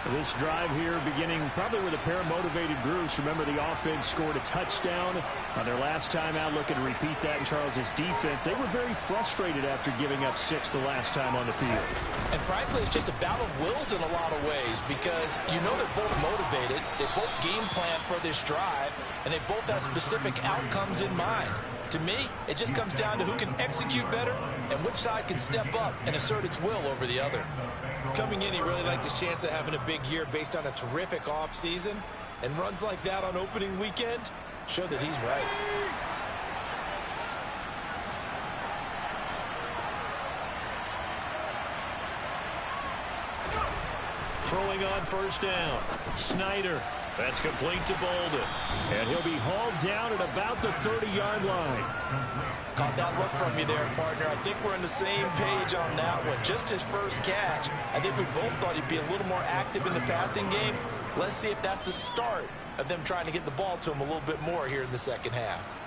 This drive here beginning probably with a pair of motivated groups. Remember, the offense scored a touchdown on their last time out. Looking to repeat that in Charles' defense. They were very frustrated after giving up 6 the last time on the field. And frankly, it's just a battle of wills in a lot of ways because you know they're both motivated. They both game plan for this drive, and they both have specific outcomes in mind. To me, it just comes down to who can execute better and which side can step up and assert its will over the other. Coming in, he really liked his chance of having a big year based on a terrific offseason. And runs like that on opening weekend show that he's right. Throwing on first down. Snyder. That's complete to Bolden. And he'll be hauled down at about the 30-yard line. Caught that look from you there, partner. I think we're on the same page on that one. Just his first catch. I think we both thought he'd be a little more active in the passing game. Let's see if that's the start of them trying to get the ball to him a little bit more here in the second half.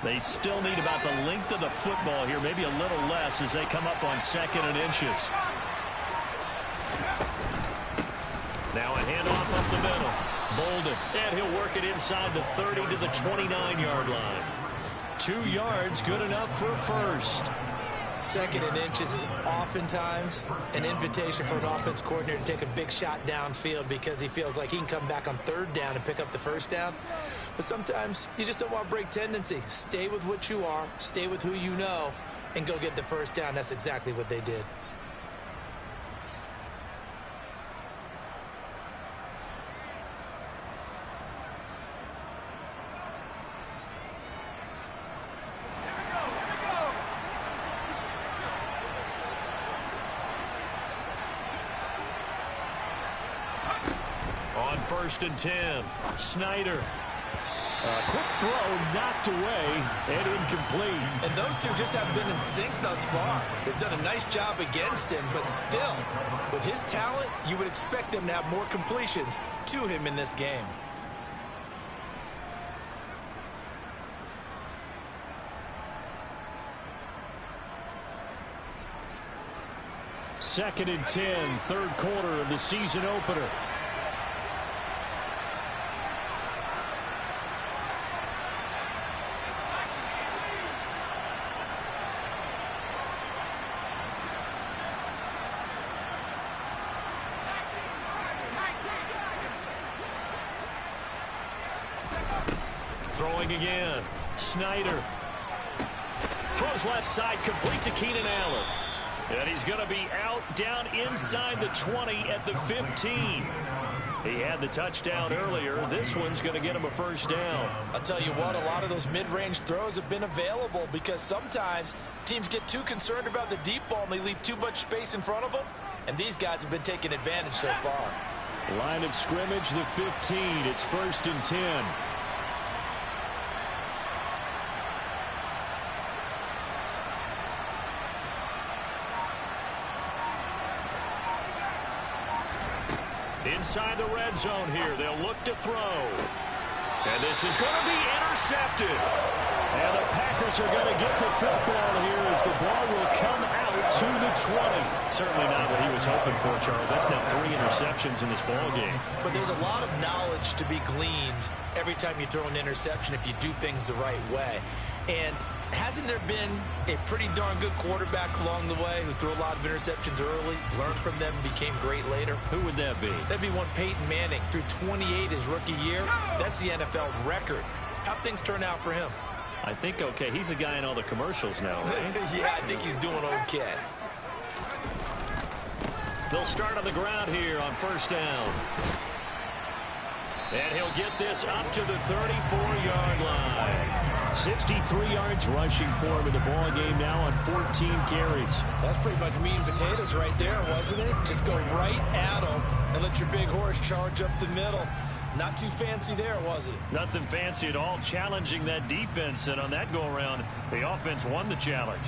They still need about the length of the football here, maybe a little less as they come up on 2nd and inches. Now a handoff up the middle. Bolden, and he'll work it inside the 30 to the 29-yard line. 2 yards, good enough for a first. 2nd and inches is oftentimes an invitation for an offense coordinator to take a big shot downfield because he feels like he can come back on 3rd down and pick up the first down. But sometimes you just don't want to break tendency. Stay with what you are, stay with who you know, and go get the first down. That's exactly what they did. On 1st and 10, Snyder. Quick throw knocked away and incomplete. And those two just haven't been in sync thus far. They've done a nice job against him, but still, with his talent, you would expect them to have more completions to him in this game. Second and 10, 3rd quarter of the season opener. Throwing again. Snyder. Throws left side, complete to Keenan Allen. And he's going to be out down inside the 20 at the 15. He had the touchdown earlier. This one's going to get him a first down. I'll tell you what, a lot of those mid-range throws have been available because sometimes teams get too concerned about the deep ball and they leave too much space in front of them. And these guys have been taking advantage so far. Line of scrimmage, the 15. It's 1st and 10. Inside the red zone here, they'll look to throw. And this is going to be intercepted. And the Packers are going to get the football here as the ball will come out to the 20. Certainly not what he was hoping for, Charles. That's now 3 interceptions in this ball game. But there's a lot of knowledge to be gleaned every time you throw an interception if you do things the right way. And hasn't there been a pretty darn good quarterback along the way who threw a lot of interceptions early, learned from them, and became great later? Who would that be? That'd be one Peyton Manning. Threw 28 his rookie year. That's the NFL record. How'd things turn out for him? I think okay. He's a guy in all the commercials now, right? Yeah, I think he's doing okay. They'll start on the ground here on first down. And he'll get this up to the 34-yard line. 63 yards rushing for him in the ball game now on 14 carries. That's pretty much meat and potatoes right there, wasn't it? Just go right at him and let your big horse charge up the middle. Not too fancy there, was it? Nothing fancy at all, challenging that defense, and on that go-around, the offense won the challenge.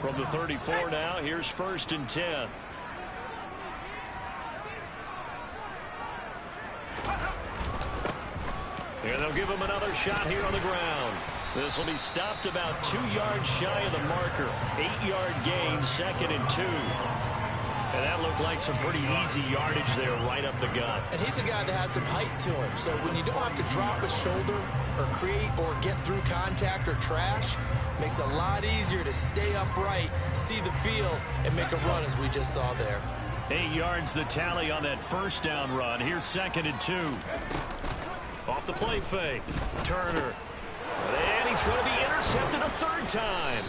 From the 34 now, here's 1st and 10. And they'll give him another shot here on the ground. This will be stopped about 2 yards shy of the marker. 8-yard gain, 2nd and 2. And that looked like some pretty easy yardage there right up the gut. And he's a guy that has some height to him. So when you don't have to drop a shoulder or create or get through contact or trash, makes it a lot easier to stay upright, see the field, and make a run as we just saw there. 8 yards the tally on that 1st down run. Here's 2nd and 2. Off the play fake. Turner. And he's going to be intercepted a 3rd time.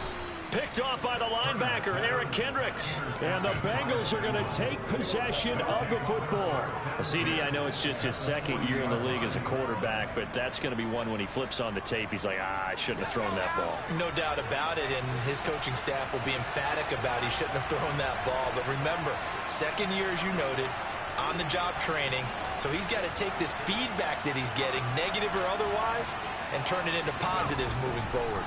Picked off by the linebacker, Eric Kendricks. And the Bengals are going to take possession of the football. CD, I know it's just his 2nd year in the league as a quarterback, but that's going to be one when he flips on the tape. He's like, I shouldn't have thrown that ball. No doubt about it, and his coaching staff will be emphatic about he shouldn't have thrown that ball. But remember, 2nd year, as you noted, on-the-job training. So he's got to take this feedback that he's getting, negative or otherwise, and turn it into positives moving forward.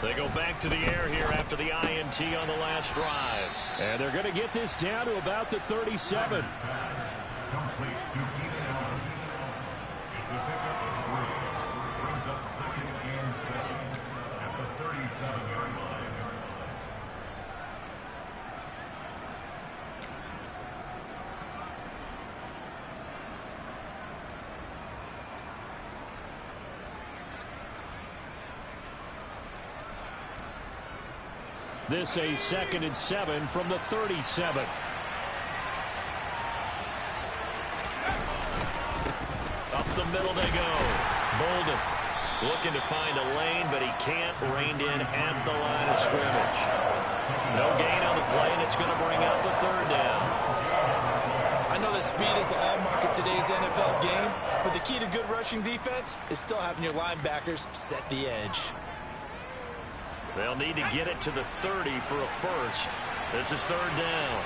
They go back to the air here after the INT on the last drive. And they're going to get this down to about the 37. This a 2nd and 7 from the 37. Up the middle they go. Bolden looking to find a lane, but he can't. Reined in at the line of scrimmage. No gain on the play, and it's going to bring up the 3rd down. I know that speed is the hallmark of today's NFL game, but the key to good rushing defense is still having your linebackers set the edge. They'll need to get it to the 30 for a 1st. This is 3rd down.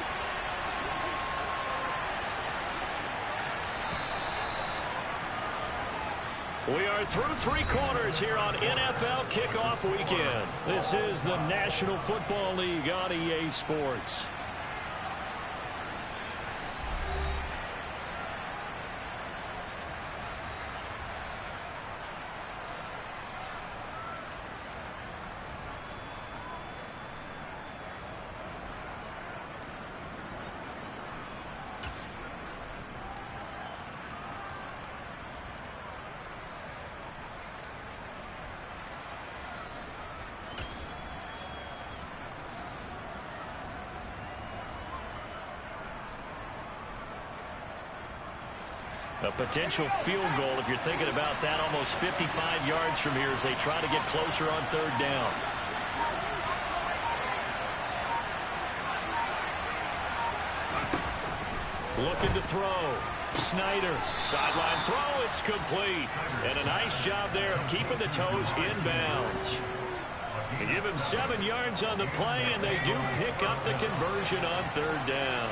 We are through 3 quarters here on NFL Kickoff Weekend. This is the National Football League on EA Sports. A potential field goal, if you're thinking about that, almost 55 yards from here as they try to get closer on 3rd down. Looking to throw. Snyder. Sideline throw. It's complete. And a nice job there of keeping the toes inbounds. They give him 7 yards on the play, and they do pick up the conversion on 3rd down.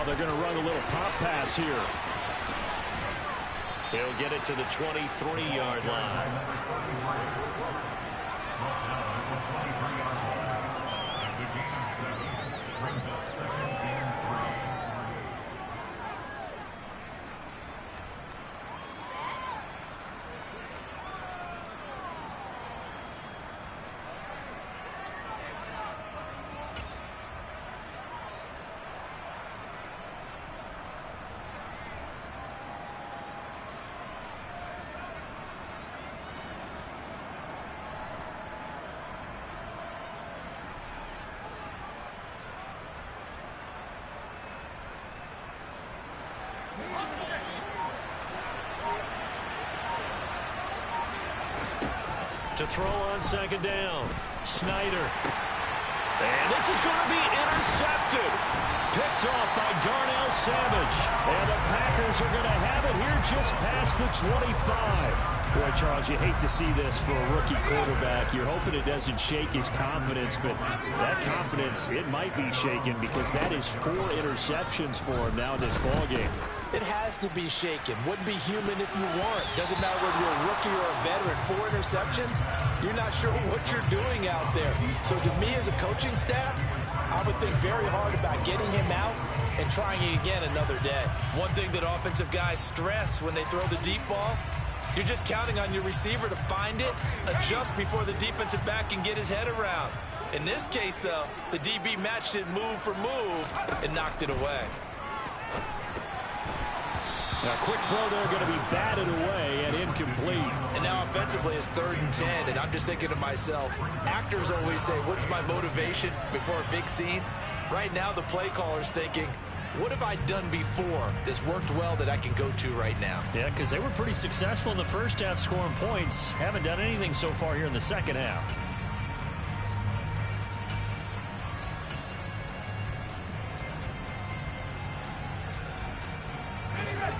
They're going to run a little pop pass here. He'll get it to the 23-yard line. To throw on 2nd down. Snyder. And this is going to be intercepted. Picked off by Darnell Savage. And the Packers are going to have it here just past the 25. Boy, Charles, you hate to see this for a rookie quarterback. You're hoping it doesn't shake his confidence, but that confidence, it might be shaken because that is 4 interceptions for him now in this ballgame. It has to be shaken. Wouldn't be human if you weren't. Doesn't matter whether you're a rookie or a veteran. 4 interceptions, you're not sure what you're doing out there. So to me as a coaching staff, I would think very hard about getting him out and trying it again another day. One thing that offensive guys stress when they throw the deep ball, you're just counting on your receiver to find it, adjust before the defensive back can get his head around. In this case, though, the DB matched it move for move and knocked it away. A quick throw there going to be batted away and incomplete. And now offensively it's 3rd and 10, and I'm just thinking to myself, actors always say, what's my motivation before a big scene? Right now the play caller's thinking, what have I done before that's worked well that I can go to right now? Yeah, because they were pretty successful in the first half scoring points. Haven't done anything so far here in the second half.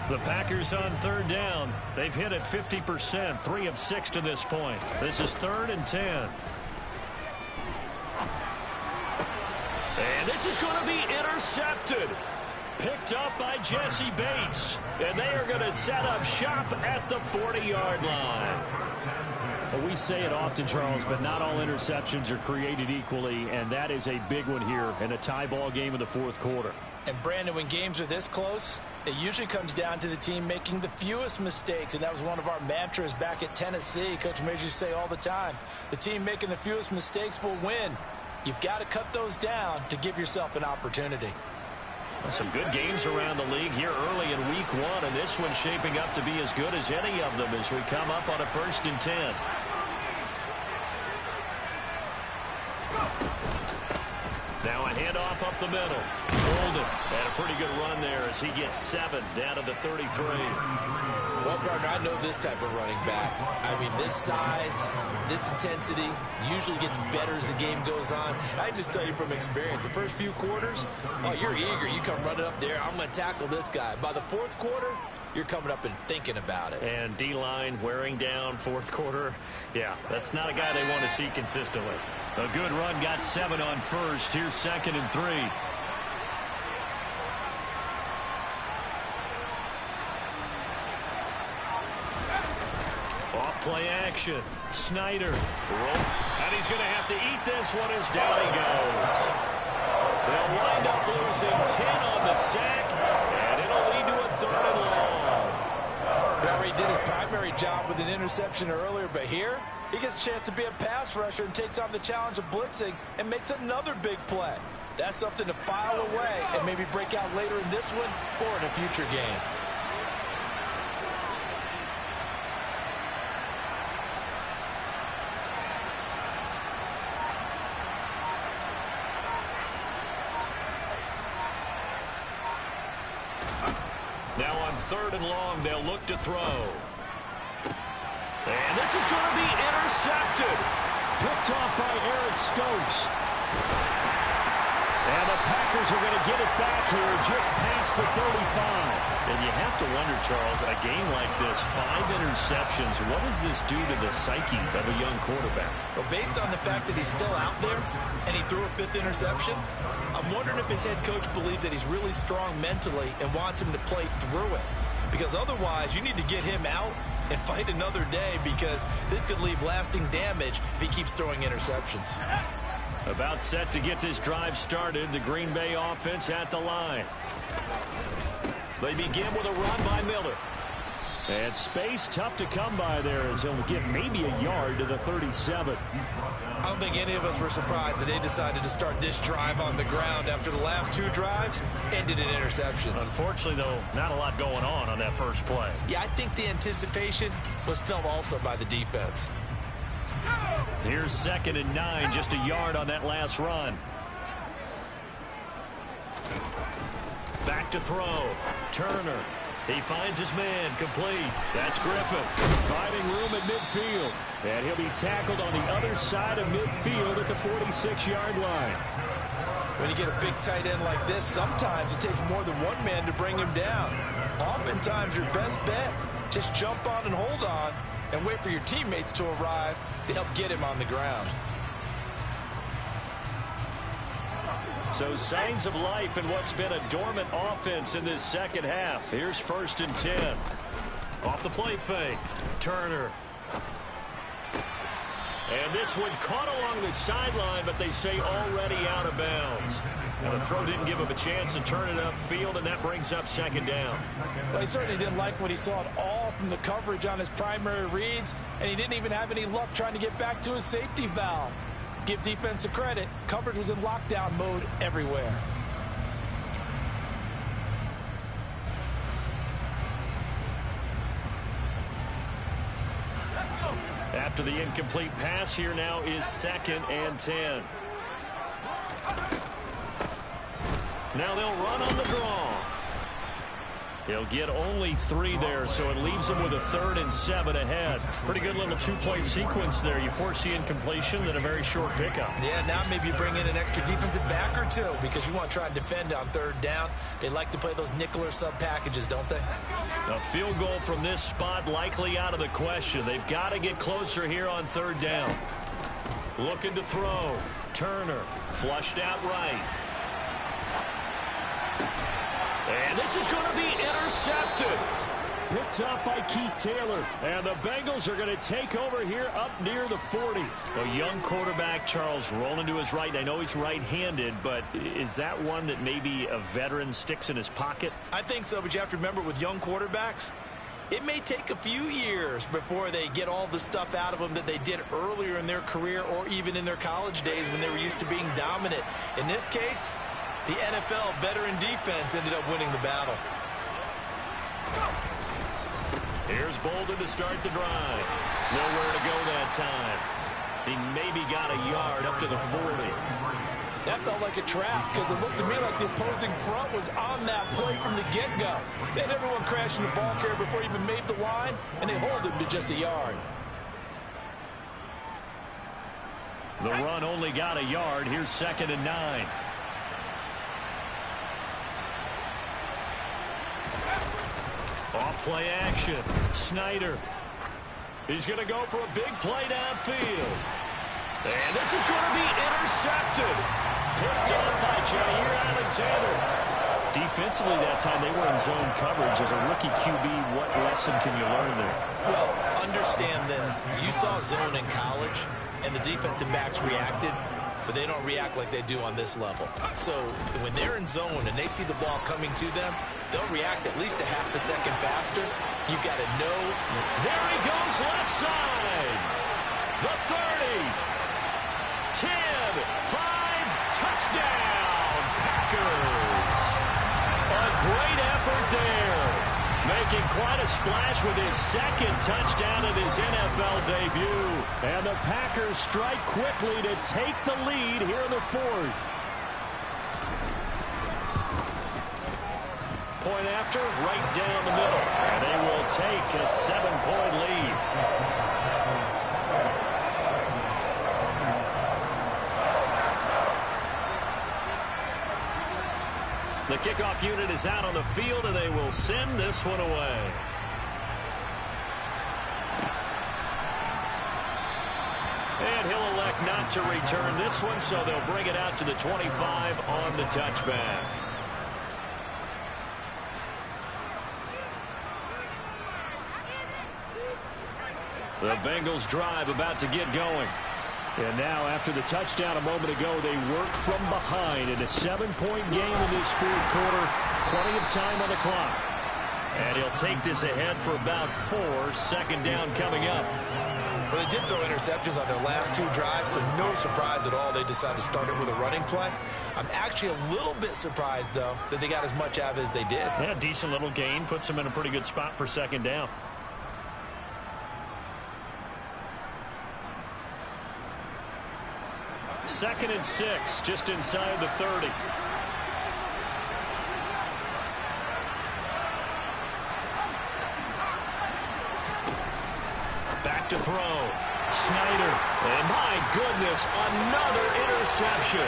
The Packers on 3rd down. They've hit it 50%, 3 of 6 to this point. This is 3rd and 10. And this is going to be intercepted. Picked up by Jesse Bates. And they are going to set up shop at the 40-yard line. Well, we say it often, Charles, but not all interceptions are created equally, and that is a big one here in a tie ball game in the 4th quarter. And Brandon, when games are this close, it usually comes down to the team making the fewest mistakes, and that was one of our mantras back at Tennessee. Coach Major used to say all the time, the team making the fewest mistakes will win. You've got to cut those down to give yourself an opportunity. Well, some good games around the league here early in week 1, and this one's shaping up to be as good as any of them as we come up on a 1st and 10. Now a handoff up the middle. Golden had a pretty good run there as he gets 7 down to the 33. Well, partner, I know this type of running back. I mean, this size, this intensity usually gets better as the game goes on. I just tell you from experience, the first few quarters, oh, you're eager. You come running up there. I'm going to tackle this guy. By the 4th quarter, you're coming up and thinking about it. And D-line wearing down 4th quarter. Yeah, that's not a guy they want to see consistently. A good run, got 7 on 1st. Here's 2nd and 3. Off play action. Snyder. And he's going to have to eat this one as down he goes. They'll wind up losing 10 on the sack, and it'll lead to a 3rd and long. Well, he did his primary job with an interception earlier, but here he gets a chance to be a pass rusher and takes on the challenge of blitzing and makes another big play. That's something to file away and maybe break out later in this one or in a future game. Now on 3rd and long, they'll look to throw. And this is going to be intercepted. Picked off by Eric Stokes. And the Packers are going to get it back here just past the 35. And you have to wonder, Charles, a game like this, 5 interceptions, what does this do to the psyche of a young quarterback? Well, based on the fact that he's still out there and he threw a 5th interception, I'm wondering if his head coach believes that he's really strong mentally and wants him to play through it. Because otherwise, you need to get him out and fight another day, because this could leave lasting damage if he keeps throwing interceptions. About set to get this drive started, the Green Bay offense at the line. They begin with a run by Miller. And space tough to come by there as he'll get maybe a yard to the 37. I don't think any of us were surprised that they decided to start this drive on the ground after the last 2 drives ended in interceptions. Unfortunately, though, not a lot going on that first play. Yeah, I think the anticipation was felt also by the defense. Here's 2nd and 9, just a yard on that last run. Back to throw. Turner. He finds his man, complete. That's Griffin. Finding room at midfield. And he'll be tackled on the other side of midfield at the 46-yard line. When you get a big tight end like this, sometimes it takes more than one man to bring him down. Oftentimes, your best bet, just jump on and hold on and wait for your teammates to arrive to help get him on the ground. So signs of life in what's been a dormant offense in this second half. Here's 1st and 10. Off the play fake. Turner. And this one caught along the sideline, but they say already out of bounds. And the throw didn't give him a chance to turn it upfield, and that brings up 2nd down. Well, he certainly didn't like what he saw at all from the coverage on his primary reads, and he didn't even have any luck trying to get back to his safety valve. Give defense a credit. Coverage was in lockdown mode everywhere. After the incomplete pass, here now is 2nd and 10. Now they'll run on the draw. He'll get only 3 there, so it leaves him with a 3rd and 7 ahead. Pretty good little 2-play sequence there. You force the incompletion, then a very short pickup. Yeah, now maybe you bring in an extra defensive back or 2 because you want to try and defend on 3rd down. They like to play those nickel or sub packages, don't they? A field goal from this spot likely out of the question. They've got to get closer here on 3rd down. Looking to throw. Turner flushed out right. And this is going to be intercepted. Picked up by Keith Taylor. And the Bengals are going to take over here up near the 40. A young quarterback, Charles, rolling to his right. I know he's right-handed, but is that one that maybe a veteran sticks in his pocket? I think so, but you have to remember with young quarterbacks, it may take a few years before they get all the stuff out of them that they did earlier in their career or even in their college days when they were used to being dominant. In this case, the NFL veteran defense ended up winning the battle. Here's Bolden to start the drive. Nowhere to go that time. He maybe got a yard up to the 40. That felt like a trap because it looked to me like the opposing front was on that play from the get-go. They had everyone crashing the ball carrier before he even made the line, and they hold him to just a yard. The run only got a yard. Here's 2nd and 9. Off play action. Snyder. He's going to go for a big play downfield. And this is going to be intercepted. Picked up by Jair Alexander. Defensively that time, they were in zone coverage. As a rookie QB, what lesson can you learn there? Well, understand this. You saw zone in college, and the defensive backs reacted, but they don't react like they do on this level. So when they're in zone and they see the ball coming to them, they'll react at least a half a second faster. You've got to know. There he goes left side. The 30. 10. 5. Touchdown. Packers. A great effort there. Making quite a splash with his 2nd touchdown of his NFL debut. And the Packers strike quickly to take the lead here in the 4th. Point after, right down the middle. And they will take a 7-point lead. The kickoff unit is out on the field, and they will send this one away. And he'll elect not to return this one, so they'll bring it out to the 25 on the touchback. The Bengals drive about to get going. And now, after the touchdown a moment ago, they work from behind in a 7-point game in this 4th quarter. Plenty of time on the clock. And he'll take this ahead for about 4. 2nd down coming up. Well, they did throw interceptions on their last 2 drives, so no surprise at all they decided to start it with a running play. I'm actually a little bit surprised, though, that they got as much out of it as they did. Yeah, decent little gain. Puts them in a pretty good spot for 2nd down. Second and 6, just inside the 30. back to throw. Snyder. And my goodness, another interception.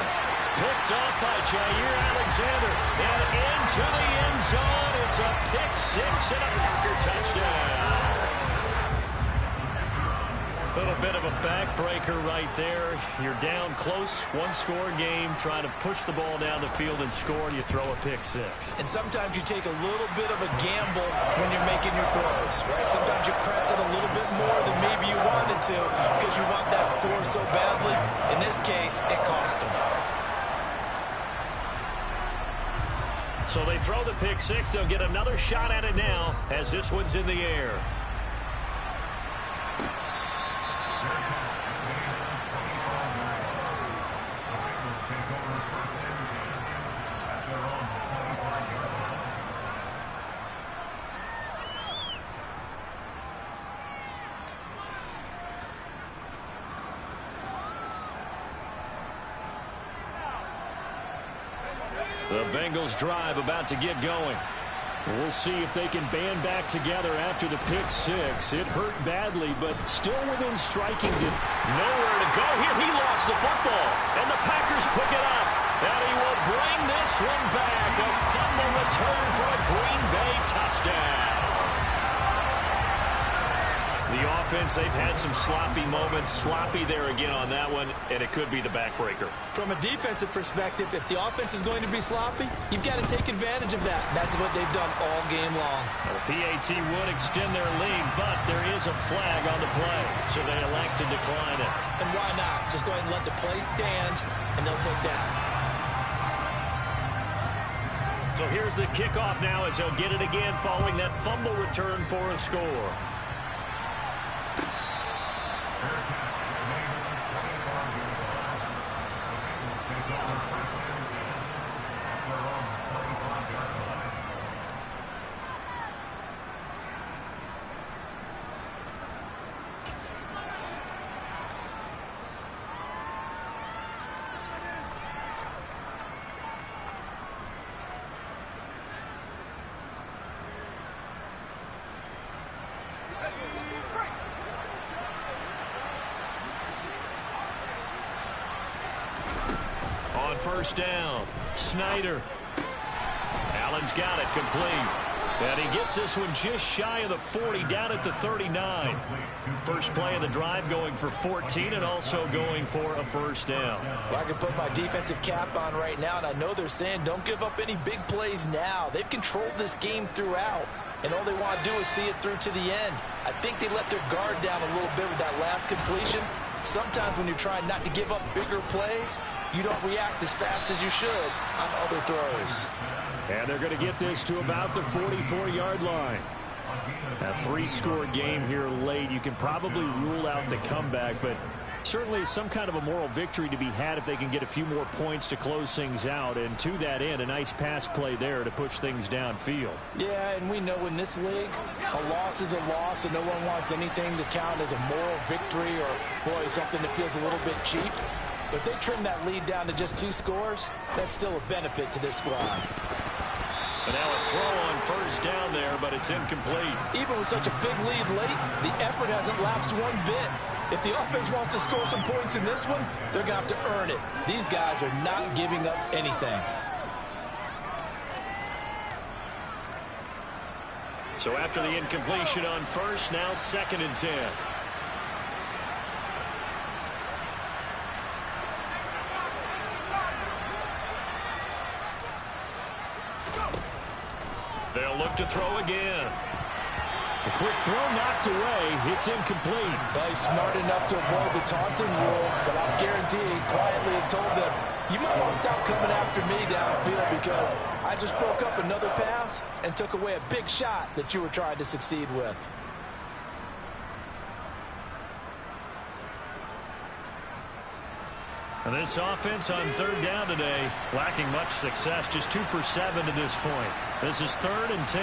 Picked off by Jair Alexander. And into the end zone. It's a pick six and a Packer touchdown. A little bit of a backbreaker right there. You're down close, one-score game, trying to push the ball down the field and score, and you throw a pick six. And sometimes you take a little bit of a gamble when you're making your throws, right? Sometimes you press it a little bit more than maybe you wanted to because you want that score so badly. In this case, it cost them. So they throw the pick six. They'll get another shot at it now as this one's in the air. The Bengals drive about to get going. We'll see if they can band back together after the pick six. It hurt badly, but still within striking distance. Nowhere to go here. He lost the football, and the Packers pick it up. And he will bring this one back. A fumble return for a Green Bay touchdown. The offense, they've had some sloppy moments. Sloppy there again on that one, and it could be the backbreaker. From a defensive perspective, if the offense is going to be sloppy, you've got to take advantage of that. That's what they've done all game long. The PAT would extend their lead, but there is a flag on the play, so they elect to decline it. And why not? Just go ahead and let the play stand, and they'll take that. So here's the kickoff now as they'll get it again following that fumble return for a score. On first down, Snyder. Allen's got it complete. And he gets this one just shy of the 40, down at the 39. First play of the drive going for 14 and also going for a first down. Well, I can put my defensive cap on right now, and I know they're saying don't give up any big plays now. They've controlled this game throughout, and all they want to do is see it through to the end. I think they let their guard down a little bit with that last completion. Sometimes when you're trying not to give up bigger plays, you don't react as fast as you should on other throws. And they're going to get this to about the 44-yard line. A three-score game here late. You can probably rule out the comeback, but certainly some kind of a moral victory to be had if they can get a few more points to close things out. And to that end, a nice pass play there to push things downfield. Yeah, and we know in this league, a loss is a loss, and no one wants anything to count as a moral victory or, boy, something that feels a little bit cheap. But if they trim that lead down to just 2 scores, that's still a benefit to this squad. And now a throw on first down there, but it's incomplete. Even with such a big lead late, the effort hasn't lapsed one bit. If the offense wants to score some points in this one, they're going to have to earn it. These guys are not giving up anything. So after the incompletion on first, now 2nd and 10. They'll look to throw again. A quick throw knocked away. It's incomplete. Well, he's smart enough to avoid the taunting rule, but I'm guaranteed quietly has told them, you might want to stop coming after me downfield because I just broke up another pass and took away a big shot that you were trying to succeed with. And this offense on 3rd down today, lacking much success, just 2 for 7 to this point. This is 3rd and 10.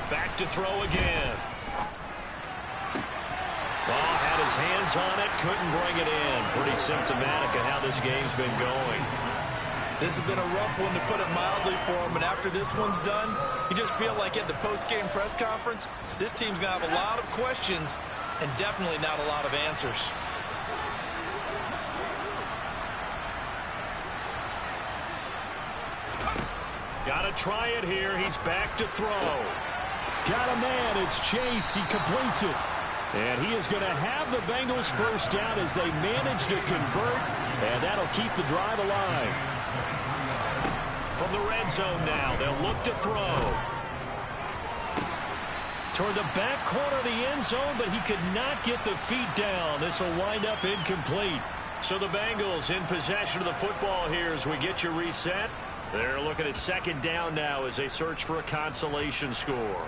Back to throw again. Ball had his hands on it, couldn't bring it in. Pretty symptomatic of how this game's been going. This has been a rough one, to put it mildly, for him. And after this one's done, you just feel like at the post-game press conference, this team's going to have a lot of questions and definitely not a lot of answers. Got to try it here. He's back to throw. Got a man. It's Chase. He completes it. And he is going to have the Bengals first down as they manage to convert, and that'll keep the drive alive. From the red zone now, they'll look to throw. Toward the back corner of the end zone, but he could not get the feet down. This will wind up incomplete. So the Bengals in possession of the football here as we get you reset. They're looking at second down now as they search for a consolation score.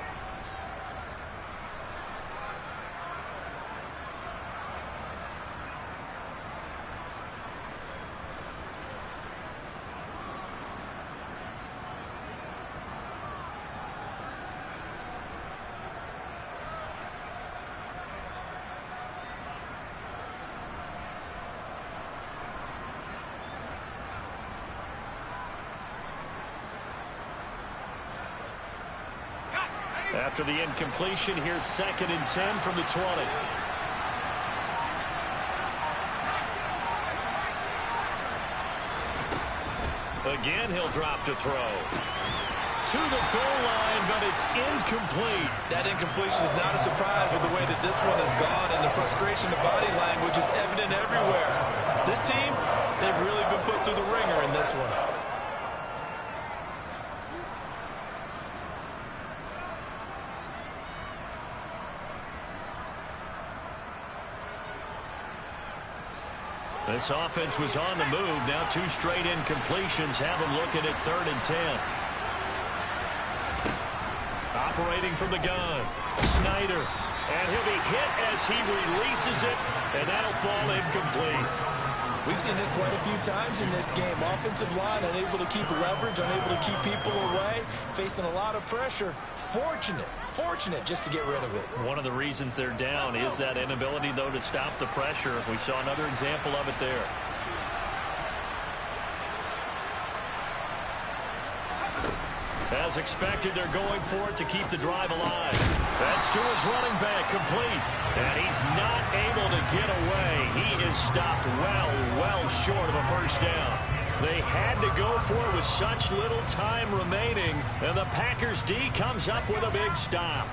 After the incompletion, here's 2nd and 10 from the 20. Again, he'll drop to throw. To the goal line, but it's incomplete. That incompletion is not a surprise with the way that this one has gone, and the frustration of body language is evident everywhere. This team, they've really been put through the ringer in this one. This offense was on the move. Now 2 straight incompletions have them looking at 3rd and 10. Operating from the gun, Snyder. And he'll be hit as he releases it, and that'll fall incomplete. We've seen this quite a few times in this game. Offensive line unable to keep leverage, unable to keep people away, facing a lot of pressure. Fortunate just to get rid of it. One of the reasons they're down is that inability, though, to stop the pressure. We saw another example of it there. As expected, they're going for it to keep the drive alive. That's to his running back, complete. And he's not able to get away. He is stopped well short of a first down. They had to go for it with such little time remaining. And the Packers D comes up with a big stop.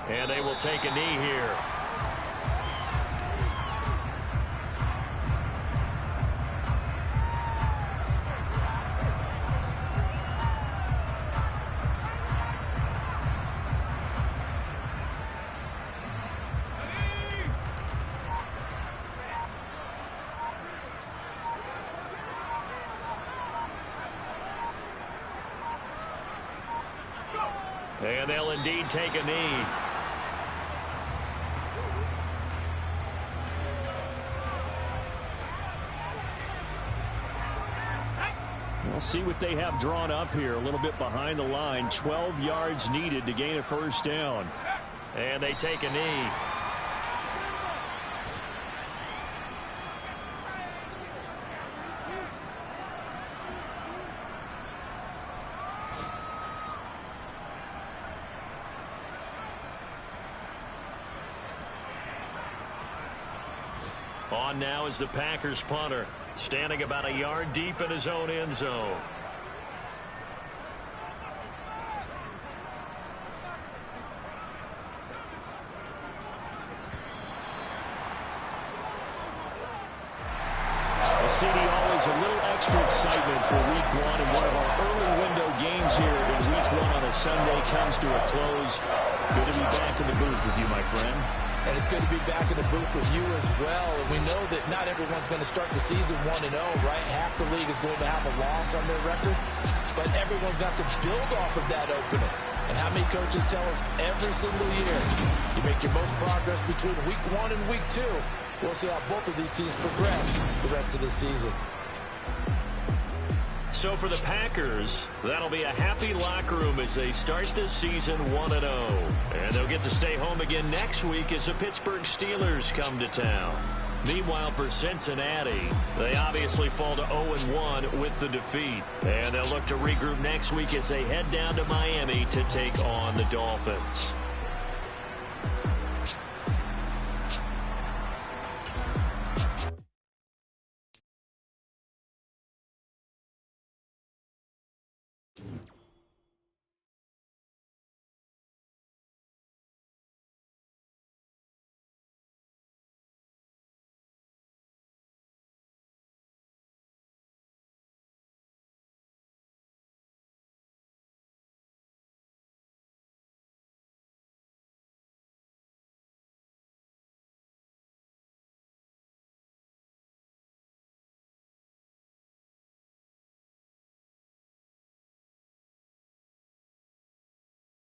And they will take a knee here. And they'll indeed take a knee. We'll see what they have drawn up here. A little bit behind the line. 12 yards needed to gain a first down. And they take a knee. On now is the Packers punter, standing about a yard deep in his own end zone. Well, CD, always a little extra excitement for Week 1, and one of our early window games here in Week 1 on a Sunday comes to a close. Good to be back in the booth with you, my friend. And it's good to be back in the booth with you as well. And we know that not everyone's going to start the season 1-0, right? Half the league is going to have a loss on their record. But everyone's got to build off of that opening. And how many coaches tell us every single year, you make your most progress between Week 1 and Week 2. We'll see how both of these teams progress the rest of the season. So for the Packers, that'll be a happy locker room as they start this season 1-0. And they'll get to stay home again next week as the Pittsburgh Steelers come to town. Meanwhile, for Cincinnati, they obviously fall to 0-1 with the defeat. And they'll look to regroup next week as they head down to Miami to take on the Dolphins.